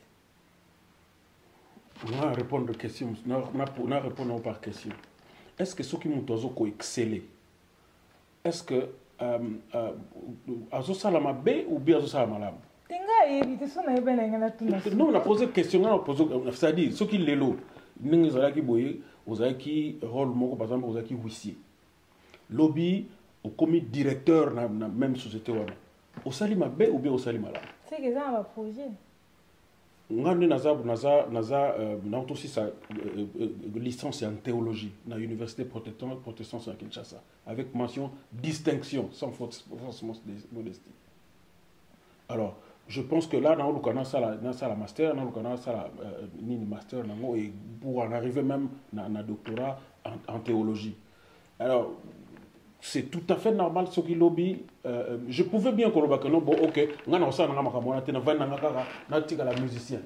On va répondre aux questions. On va répondre par question. Est-ce que ceux qui m'ont excellé, est-ce que Azo Salama B ou bien Azo Salama Lam? Non, on a posé une question, c'est-à-dire ceux qui l'élo, nous avons qui rôle, par exemple, nous avons qui huissier. Lobby, au comité directeur de la même société. Au Salima B ou bien au Salima Lam? C'est que ça, on va projet. ngandi naza aussi sa licence en théologie na université protestante à Kinshasa avec mention distinction sans forcément modestie. Alors je pense que là dans le master master et pour en arriver même na doctorat en théologie. Alors c'est tout à fait normal ce qui lobby. Je pouvais bien qu'on le bon ok la musicien.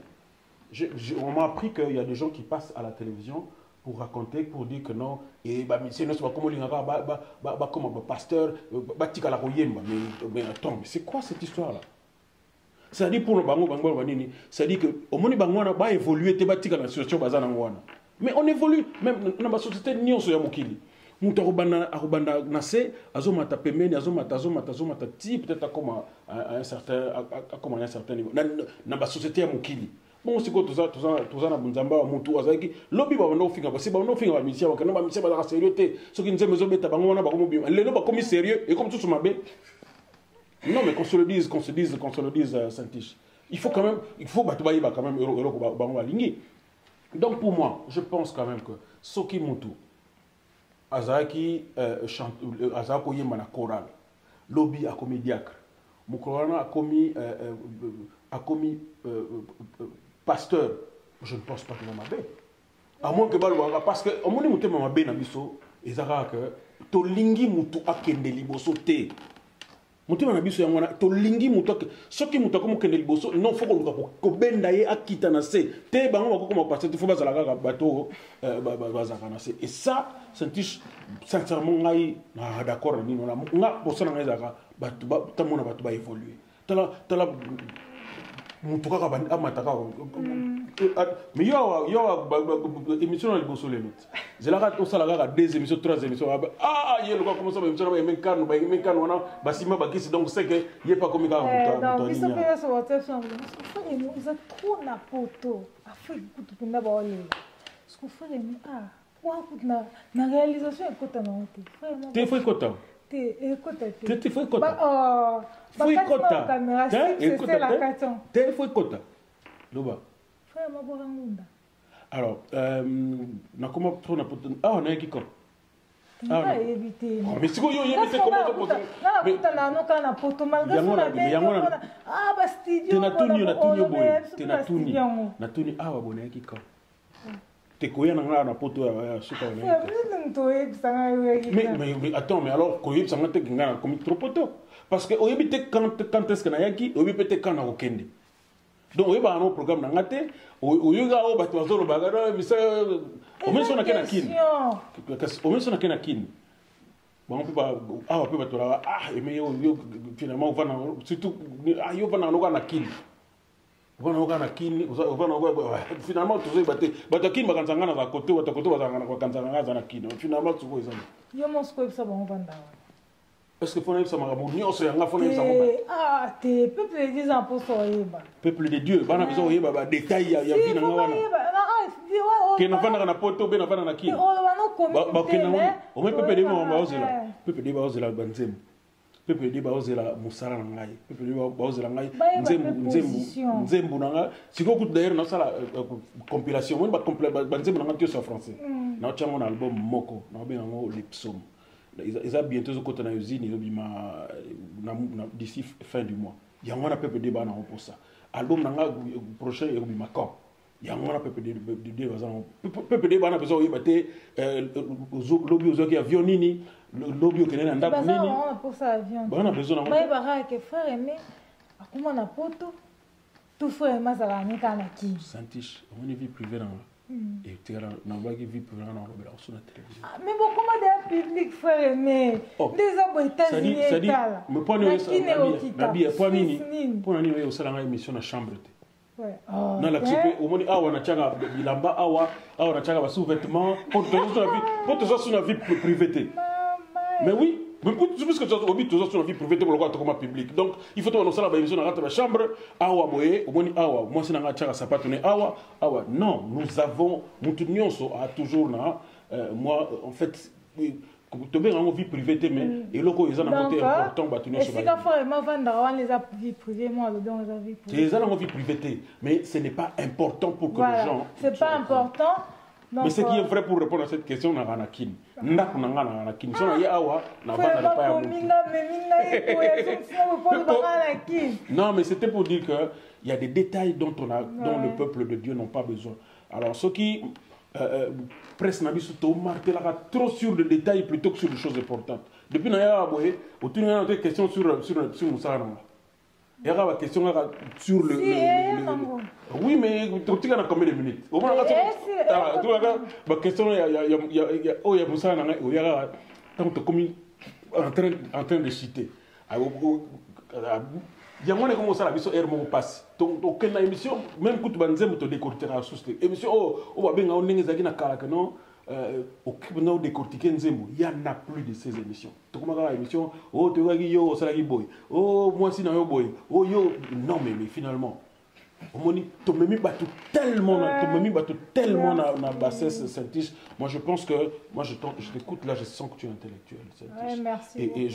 On m'a appris qu'il y a des gens qui passent à la télévision pour raconter, pour dire que non, et bah monsieur non c'est pas comme comme pasteur mais attends, mais c'est quoi cette histoire là? C'est-à-dire pour le bango c'est-à-dire que au moins bango va évoluer te batika la situation bazana ngwana. Mais on évolue même dans la société nyonso ya mokili. Mutu arubanda nase azomata pemeni azomata ti peut-être comme à un certain niveau na ba société ya mokili. Bon c'est quoi tout ça na bunzamba wa mutu azaki lobby ba no finga parce que ba no finga ba misia ba kana ba misia ba sérieux te ce qui nzembe zo beta bango wana ba komo bima lelo ba komi sérieux et comme tout sur mabe. Non mais qu'on se le dise Saint-Tiche. Il faut quand même batubayi ba quand même euro bango alingi. Donc pour moi, je pense quand même que Soki Mutu Azaki Azako yemba na chorale. Lobby a commis diacre. Mukorana a commis pasteur. Je ne pense pas que m'a bé. À moins que balwa parce que au moins mutu m'a bé na biso ezaka que to lingi mutu akende liboso te. Mutu na biso yango na to lingi mutu soki mutu ko mukende liboso non faut ko benda ye akita na se te bango ko ko pasteur faut bazala ka bato bazaka na se et ça Saint-Tiche sincèrement ngai na d'accord ni na nga posana ngai zaka bato tamona bato ba évoluer tala mutu ka ba amataka mais yo émission na liboso le mit zelaka to sala ka deux émissions trois émissions yelo ko commencer ba émission ba men kan wana basima ba kisi donc c'est que yé pas comme ka donc ils sont fait sur WhatsApp ils ont trop na poto afai kutu penda ba ole ce qu'on fait na réalisation ekota na ote te foi kota te ekota te foi kota foi kota c'est la carton te foi kota loba frère mabora ngunda alors na comment trop na poto on a qui comme éviter mais si yo éviter comment poto mais na no kana poto malgré ça ba studio na tuni awa bona qui comme te koya na poto ya suka wana mais attends mais alors koyeb sanga te ngana comme trop poto parce que oyebi te quand est-ce que na yaki oyebi peut-être quand na okende donc oyebi un programme na ngate oyoga o bato bazolo bagara misa o menso na kena kin o menso na kena kin bon on peut pas peut bato la mais yo finalement va na surtout yo va na kin Finalement, tu sais, Batakin Bakanzanga à côté, ou à côté, Bakanzanga à Kino. Finalement, tu vois, il y a mon scope, ça va en vendre. Est-ce que faut ça m'a ramouni, on s'est en fait ça. T'es peuple de 10 ans pour ça, peuple de Dieu, Bana Biso, il y a détails, il y a vie dans la qui n'a pas na poto, ben na qui. Au moins, peuple de Baozela, peuple de Baozela Banzem. Peuple de Baozela Moussala Ngai, peuple de Baozela Ngai, Nzembu Nanga, si vous écoutez d'ailleurs dans la compilation, on va Banzembu Nanga tu es en français. Nous avons un album Moko, nous avons les psaumes. Ils ont bientôt ce côté dans l'usine, d'ici fin du mois. Il y a un peuple de Bana pour ça. Album Nanga prochain, il y a un Macor. Il y a un peuple de Bana besoin de battre lobby aux qui avionini. Lobby au Kenya ndako nini pour ça avion bana besoin na ba ba que frère aimé akuma na poto tout frère mazala ni kana ki Saint-Tiche on est vie privée dans et terrain na ba vie privée dans la sur la télévision mais beaucoup de public frère aimé des abonnés ça dit mais pas ni au salon émission na chambre ouais na la tsipe au moni awa na changa bilamba awa na changa ba sous-vêtements pour toujours sur la vie privée. Mais oui, mais parce que tu as oublié toujours sur la vie privée pour le droit comme public. Donc, il faut que ça la émission dans la chambre. Awa boye, au moins awa, moi c'est dans la chara sapatone awa. Non, nous avons, nous tenions à toujours là. Moi, en fait, tu as une vie privée, mais et loko ils ont un côté important, bah tu n'as pas. Et si la fois moi vendre les vie privée, moi le don les vie privée. Ils ont une vie privée, mais ce n'est pas important pour que les gens. C'est pas important. Mais ce qui est vrai pour répondre à cette question, on a Anakin. Ndaku nanga na Anakin. Si on a yawa, na bana pas ya Non, mais c'était pour dire que il y a des détails dont le peuple de Dieu n'ont pas besoin. Alors ceux qui presse na biso to martelaka trop sur des détails plutôt que sur des choses importantes. Depuis na yawa boye, autour de notre question sur Moussa. Il y a une question sur le. Oui, mais tu as combien de minutes? Au moins, la question, il y a Moussa, il y a en train de citer. Il y a un ça, la mission est passe. Donc, une émission, même quand tu vas nous décortiquer la source, émission, on va bien non. Au décortiquer Nzembo, il n'y en a plus de ces émissions. Tu comprends la émission? Oh, tu vois, yo, ça boy. Oh, moi, si non, boy. Oh, yo. Non, mais finalement, tu me mis tellement na bassesse Saint-Tiche. Moi, je pense que, moi, je t'écoute là, je sens que tu es intellectuel. Ouais, merci. Et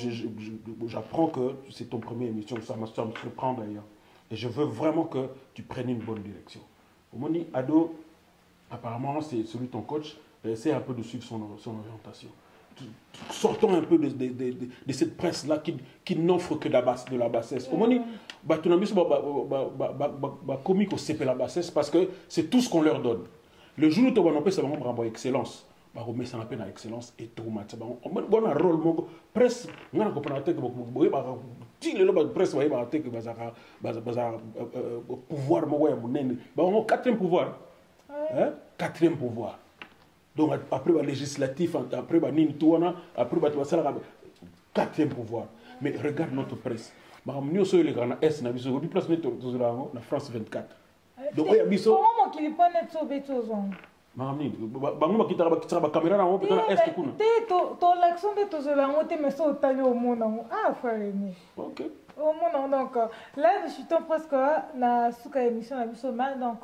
j'apprends que c'est ton première émission, ça me surprend d'ailleurs. Et je veux vraiment que tu prennes une bonne direction. Omoni Ado, apparemment, c'est celui ton coach. Essaie un peu de suivre son orientation. Sortons un peu de cette presse-là qui n'offre que de la bassesse. Au moment où tu as comique au CP la bassesse parce que c'est tout ce qu'on leur donne. Le jour où tu vas ça va avoir excellence. On remet ça à excellence et tout. On a un rôle. Presse, on a un presse, pouvoir, on a quatrième pouvoir. Quatrième pouvoir. Donc après le législatif, après le Nintouana, après le quatrième pouvoir. Mais regarde notre presse. Nous sommes les grands S, nous sommes place na France 24. Donc il y a biso. Comment qu'il peut être sauvé tous gens? Mamni, bango qui t'a caméra na on peut na est kuna. Ton l'action de tous les gens, tu me sautes au monde. Ah frère. OK. Au monde donc là je suis presque na suka émission na biso mal donc.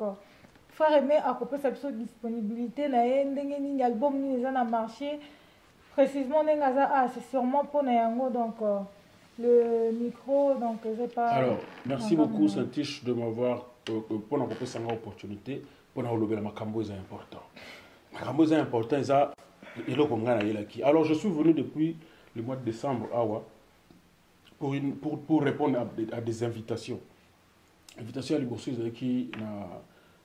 Frère aimé à propos de sa disponibilité, l'album ni a marché précisément c'est sûrement pour Nayango donc le micro donc j'ai pas. Alors merci beaucoup Saint-Tiche de m'avoir pour nous cette opportunité pour nous lever la macambo est important. Macambo est important ça et le Congo qui. Alors je suis venu depuis le mois de décembre pour répondre à des invitations. Invitation à l'Iboursus qui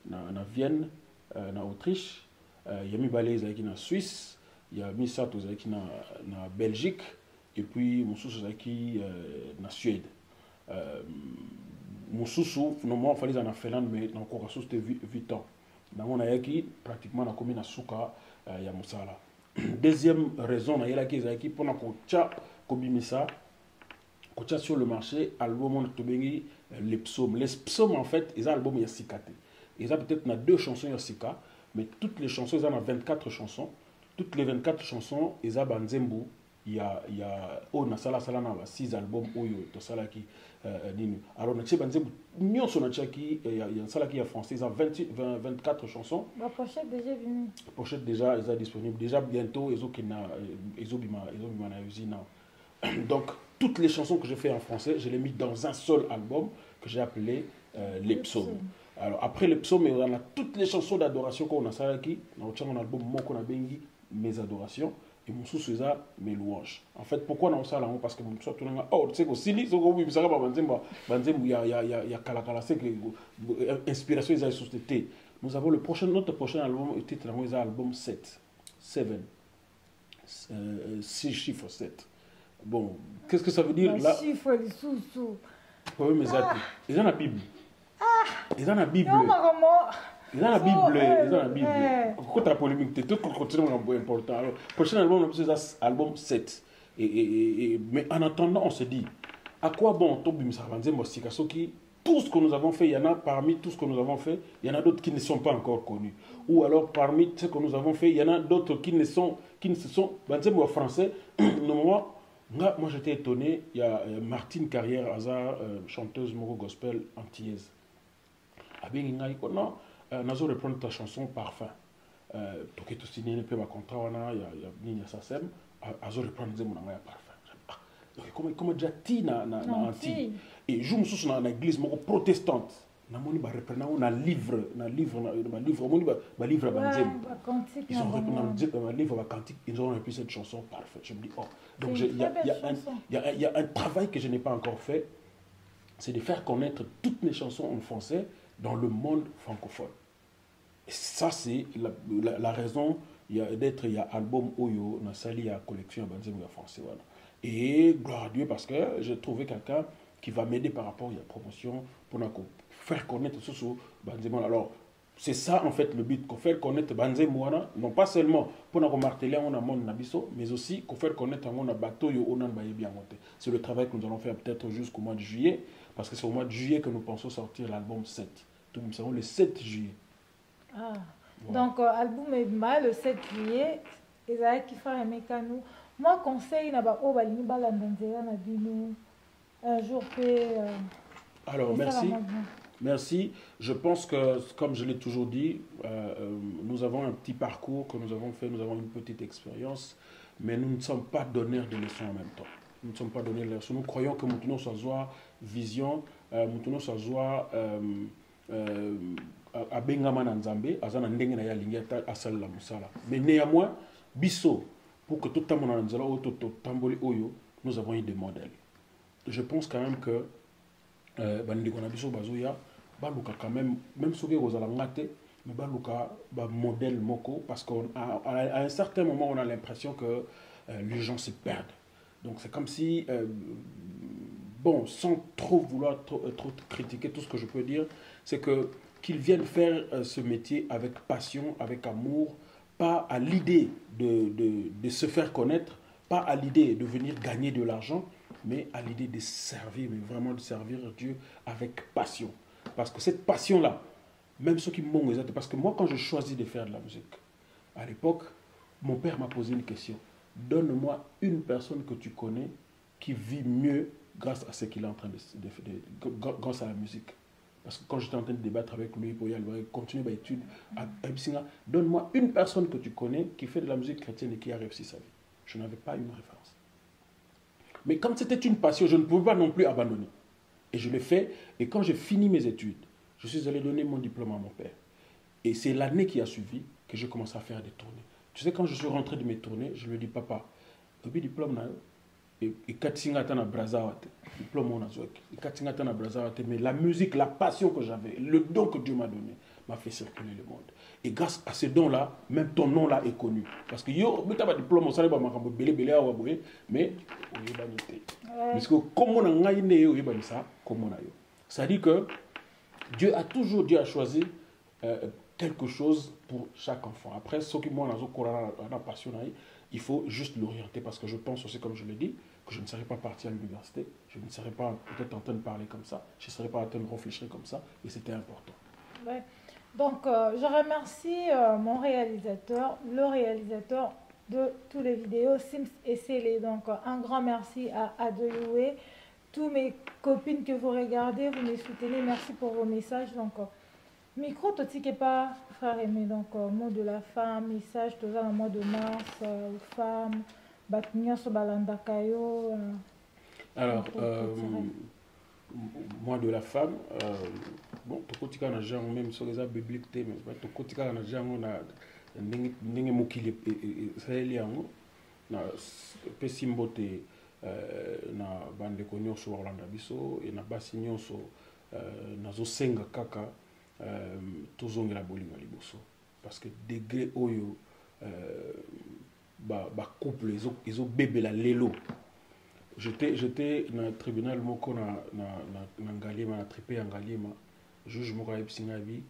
na Vienne, na Autriche, il y a mis Balais qui na Suisse, il y a mis Sato qui na Belgique, et puis Moussous qui na Suède. Moussous, finalement, il fallait en Finlande, mais dans le cas c'était 8 ans. Dans mon qui pratiquement na commune à Souka, il y a Moussala. Deuxième raison, il y a qui pendant qu'on tcha Kobimisa, qu'on tcha sur le marché, album on tobengi les psaumes. Les psaumes en fait, ils ont album il y a Sikate. Ils ont peut-être 2 chansons Yassika, mais toutes les chansons, ils ont 24 chansons. Toutes les 24 chansons, ils ont Banzembu. Il y a 6 albums où il y a qui alors, il y a français, ils ont 24 chansons. La pochette déjà venue. La pochette déjà, ils sont disponibles. Déjà bientôt, ils ont donc, toutes les chansons que je fais en français, je les ai mis dans un seul album que j'ai appelé Les Psaumes. Alors, après les psaumes, on a toutes les chansons d'adoration qu'on a ça qui dans mon album Moko na Bengi, mes adorations, et mon sous mes louanges. En fait, pourquoi on a ça là? Parce que mon sous tout oh, tu sais que si les autres ça va il y a Kalakala, c'est que inspiration ils ont suscité. Nous avons notre prochain album, le titre c'est album 7. 6 chiffres 7. Bon, qu'est-ce que ça veut dire là? Chiffres les sous. Oui, mais ça, ils ont la Bible. Ils ont la Bible. Ils ont la Bible. Pourquoi tu as polémique? Tu as tout continué un peu important. Alors, prochain album, c'est album 7. Mais en attendant, on se dit, à quoi bon tout ce que nous avons fait, il y en a parmi tout ce que nous avons fait, il y en a d'autres qui ne sont pas encore connus. Ou alors parmi ce que nous avons fait, il y en a d'autres qui ne se sont en français. Moi j'étais étonné, il y a Martine Carrière Hazard, chanteuse moro gospel antillaise. Non, nous allons reprendre ta chanson Parfum. toke to signer un peu ma contrat wana ya nini ça sem azo reprendre nzembo na parfum comment déjà ti na anti et jour mususu na église moko protestante na moni ba reprendre na livre moni ba livre ba nzembo ils ont repris ba livre ba cantique ils ont repris cette chanson parfaite je me dis oh donc il y a un travail que je n'ai pas encore fait, c'est de faire connaître toutes mes chansons en français dans le monde francophone. Et ça, c'est la raison d'être, il y a album Oyo, il y a collection de français. Voilà. Et gloire à Dieu, parce que j'ai trouvé quelqu'un qui va m'aider par rapport à la promotion pour faire connaître ce sur Banzemouana. Alors, c'est ça en fait le but, qu'on fait connaître Banzemouana, non pas seulement pour nous marteler on a monde nabiso, mais aussi qu'on fait connaître on a bateau yo on a bien monté. C'est le travail que nous allons faire peut-être jusqu'au mois de juillet, parce que c'est au mois de juillet que nous pensons sortir l'album 7. Donc nous savons le 7 juillet. Ah, voilà. Donc album est mal le 7 juillet. Et ça qui fait un mécano. Moi conseil na ba o ba ni balandanzera na bino un jour fait. Alors merci. Merci. Je pense que, comme je l'ai toujours dit, nous avons un petit parcours que nous avons fait, nous avons une petite expérience, mais nous ne sommes pas donneurs de leçons en même temps. Nous ne sommes pas donneurs de leçons. Nous croyons que nous ça soit vision, nous ça soit abengama na nzambe, azana ndenge na ya lingeta asal la musala. Mais néanmoins, biso pour que tout le monde nzala o to tamboli oyo, nous avons eu des modèles. Je pense quand même que bandiko na biso bazoya baluka quand même soki kozala ngate mais baluka ba modèle moko parce qu'à un certain moment on a l'impression que les gens se perdent. Donc c'est comme si bon, sans trop vouloir trop critiquer, tout ce que je peux dire c'est que qu'ils viennent faire ce métier avec passion, avec amour, pas à l'idée de se faire connaître, pas à l'idée de venir gagner de l'argent, mais à l'idée de servir, mais vraiment de servir Dieu avec passion. Parce que cette passion-là, même ceux qui m'ont exactement, parce que moi, quand je choisis de faire de la musique, à l'époque, mon père m'a posé une question. Donne-moi une personne que tu connais qui vit mieux grâce à ce qu'il est en train de faire, grâce à la musique. Parce que quand j'étais en train de débattre avec lui pour y aller continuer mes études à Ebsinga, donne-moi une personne que tu connais qui fait de la musique chrétienne et qui a réussi sa vie. Je n'avais pas une référence. Mais comme c'était une passion, je ne pouvais pas non plus abandonner. Et je l'ai fait. Et quand j'ai fini mes études, je suis allé donner mon diplôme à mon père. Et c'est l'année qui a suivi que j'ai commencé à faire des tournées. Tu sais, quand je suis rentré de mes tournées, je lui ai dit, papa, le diplôme, et Katsingata Brazawate, diplôme, mais la musique, la passion que j'avais, le don que Dieu m'a donné, m'a fait circuler le monde. Et grâce à ce don-là, même ton nom-là est connu. Parce que yo, tu as un diplôme, mais parce que comme on a c'est-à-dire que Dieu a choisi quelque chose pour chaque enfant. Après, ce qui m'a passion, il faut juste l'orienter parce que je pense aussi, comme je l'ai dit, que je ne serais pas parti à l'université, je ne serais pas peut-être en train de parler comme ça, je ne serais pas en train de réfléchir comme ça, et c'était important. Ouais. Donc, je remercie mon réalisateur, le réalisateur de toutes les vidéos, Sims et Célé. Donc, un grand merci à Adoyoué. Tous mes copines que vous regardez, vous me soutenez, merci pour vos messages. Donc, micro, tu sais pas, frère aimé, donc, mot de la femme, message, tout ça, le mois de mars, aux femmes, Batnia Sobalandakayo. Alors, moi de la femme, bon, tokotika na genre même sur les arbres bibliques, mais tokotika na genre on a n'engue mokili israeli yango na pesi mbote na bande ko nyonso Orlando biso et na basi nyonso nazo senga kaka tozongela bolingo liboso parce que degré oyo ba couple ils ont bébé la lelo. J'étais dans le tribunal moko na Ngalima, na tripé en Ngalima, juge moko ebsinga bi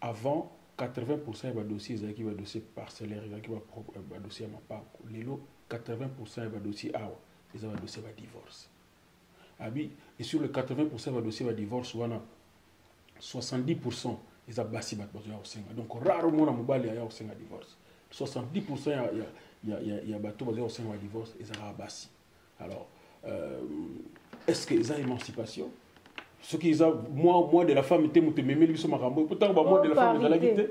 avant 80% des dossiers qui va dossier parcellaire qui va dossier à ma part lelo 80% des dossiers awa ils ont dossier va divorce abi et sur le 80% des dossiers va divorce wana 70% ils ont basi bat bazo ya osenga donc rarement na mobali ya osenga divorce 70% ya bato bazo ya osenga va divorce ils ont basi. Alors, est-ce qu'ils ont émancipation? Ce qu'ils ont, moi de la femme était mouté, mais ils sont marambou. Pourtant, moi de la femme, ils ont la guité.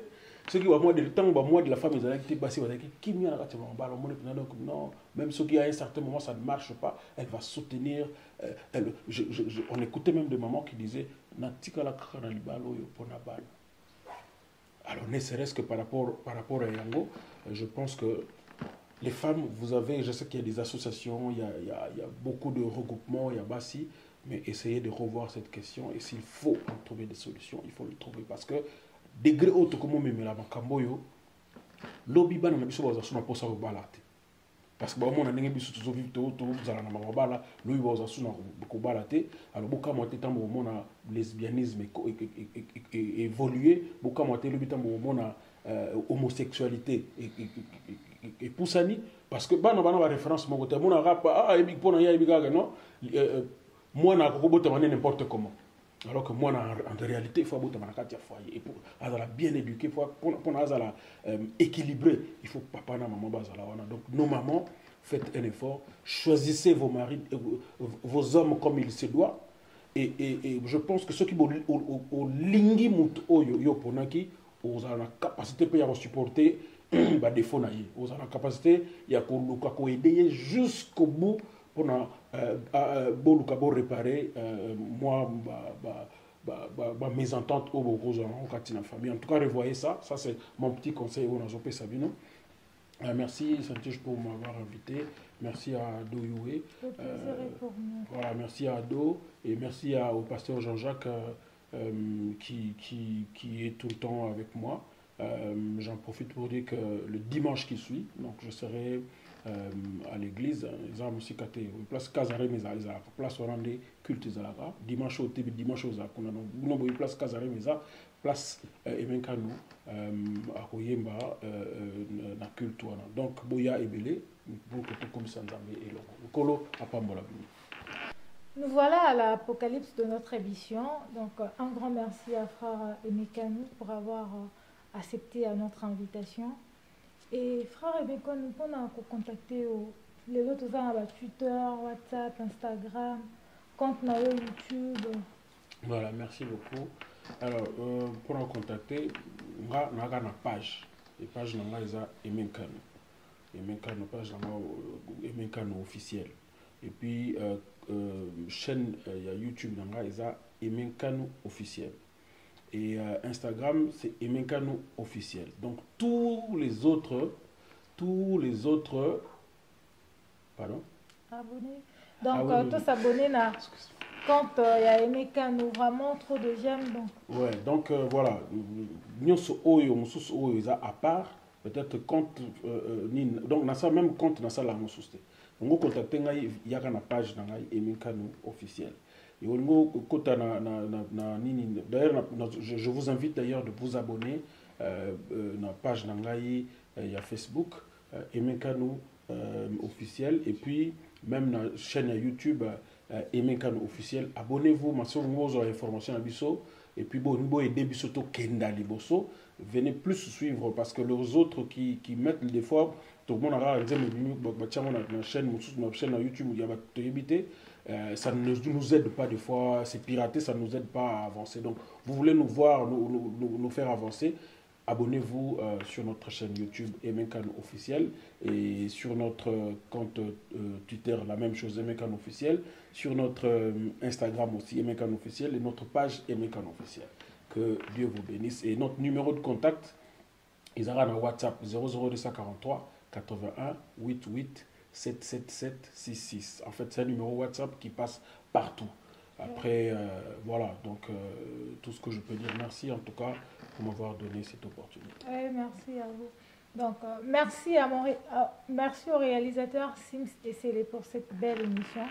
ceux qui ont le temps, moi de la femme, ils ont été passés, qui m'y a non, même ceux qui à un certain moment ça ne marche pas, elle va soutenir. On écoutait même des mamans qui disaient alors ne serait-ce que par rapport à Yango, je pense que les femmes, vous avez, je sais qu'il y a des associations, il y a beaucoup de regroupements, il y a Bassi, mais essayez de revoir cette question et s'il faut trouver des solutions, il faut le trouver parce que degré autre comme même la Makamboyo, lobby ban na biso bazasuna posa ko balate parce que ba mona ndenge biso to vivre to zala na mabala lui bazasuna ko balate alors boka moté tambo mona lesbianisme évoluer boka moté lobby tambo mona homosexualité et poussani parce que bana ba référence mo côté mona rap et big pona ya bigaga non moi na ko bota n'importe comment. Alors que moi, en réalité, il faut avoir un foyer. Et pour être bien éduqué, pour être équilibré, il faut que papa et maman bazala. Donc, nos mamans, faites un effort. Choisissez vos maris, vos hommes comme il se doit. Et je pense que ceux qui ont lingi mut yo ponaki, ont la capacité de supporter des défauts naïs. Ont la capacité de aider jusqu'au bout pour réparer moi mes ententes au famille. En tout cas, revoyez ça. Ça, c'est mon petit conseil au Nazopé Sabino. Merci, Santige, pour m'avoir invité. Merci à Ado Youé. Voilà, merci à Ado et merci au pasteur Jean-Jacques qui est tout le temps avec moi. J'en profite pour dire que le dimanche qui suit, donc je serai à l'église, ils ont aussi caté place Casaré Mesa, place Orande culte Zalaga, dimanche au TV, dimanche aux Akuna, donc place Casaré Mesa, place Emenkanu, à Koyemba, na culte. Donc Boya et Belé, pour que tout comme ça et le Kolo à Pambola. Nous voilà à l'apocalypse de notre émission. Donc un grand merci à frère Emenkanu pour avoir accepté à notre invitation. Et frère Emeka, nous pouvons contacter les autres Twitter, WhatsApp, Instagram, compte YouTube. Voilà, merci beaucoup. Alors, pour nous contacter, nous avons une page. La page est Emenkanu. Emenkanu, page Emenkanu officielle. Et puis, chaîne YouTube, est Emenkanu officielle. Et Instagram, c'est Emenkanu officiel. Donc, tous les autres, pardon? Abonnés. Donc, tous abonnés quand il y a Emenkanu, vraiment trop de j'aime. Ouais, donc voilà. Nous sommes à part, peut-être compte, donc, dans ça même compte, dans ça, là, nous sommes. Donc, vous contactez, il y a une page dans Emenkanu officiel. D'ailleurs, je vous invite d'ailleurs de vous abonner à la page Nangaï, il y a Facebook, Emenkanu officiel, et puis même dans la chaîne YouTube Emenkanu officiel. Abonnez-vous, ma soeur, vous aurez information à Bisso, et puis bon, nous aider Bisso to Kenda Liboso. Venez plus suivre parce que les autres qui mettent des fois, tout le monde a dit ma chaîne YouTube, il y a ça ne nous aide pas des fois, c'est piraté, ça ne nous aide pas à avancer. Donc, vous voulez nous voir, nous faire avancer, abonnez-vous sur notre chaîne YouTube Emenkanu officiel et sur notre compte Twitter, la même chose, Emenkanu officiel, sur notre Instagram aussi, Emenkanu officiel, et notre page Emenkanu officiel. Que Dieu vous bénisse. Et notre numéro de contact, ils auront un WhatsApp 00243 81 88 777 66. En fait, c'est un numéro WhatsApp qui passe partout. Après, voilà, donc tout ce que je peux dire. Merci en tout cas pour m'avoir donné cette opportunité. Oui, merci à vous. Donc, merci au réalisateur Sims et Célé pour cette belle émission.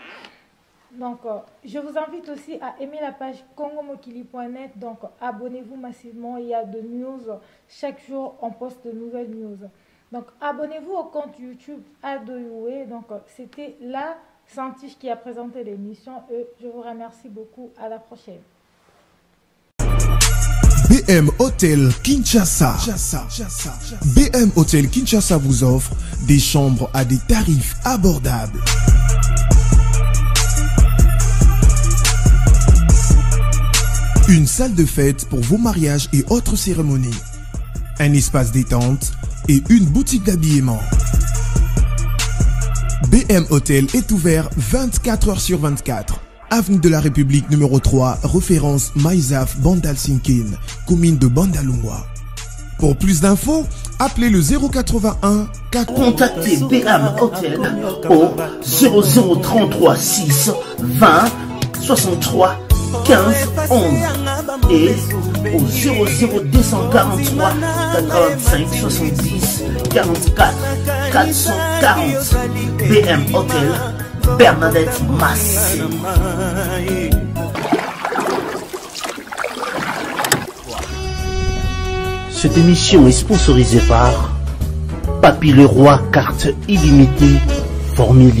Donc, je vous invite aussi à aimer la page congomokili.net. Donc, abonnez-vous massivement. Il y a de news. Chaque jour, on poste de nouvelles news. Donc, abonnez-vous au compte YouTube Ado Youé. Donc, c'était la Santige qui a présenté l'émission. Et je vous remercie beaucoup. À la prochaine. BM Hotel Kinshasa. BM Hotel Kinshasa vous offre des chambres à des tarifs abordables. Une salle de fête pour vos mariages et autres cérémonies. un espace détente et une boutique d'habillement. BM Hotel est ouvert 24 heures sur 24. Avenue de la République numéro 3, référence Maïzaf Bandalsinkin, commune de Bandalungwa. Pour plus d'infos, appelez le 081 4... Contactez BM Hotel au 0033 6 20 63 15 11 et au 00243 85 70 44 440. BM Hotel, Bernadette Massé. Cette émission est sponsorisée par Papy Leroy, carte illimitée, formule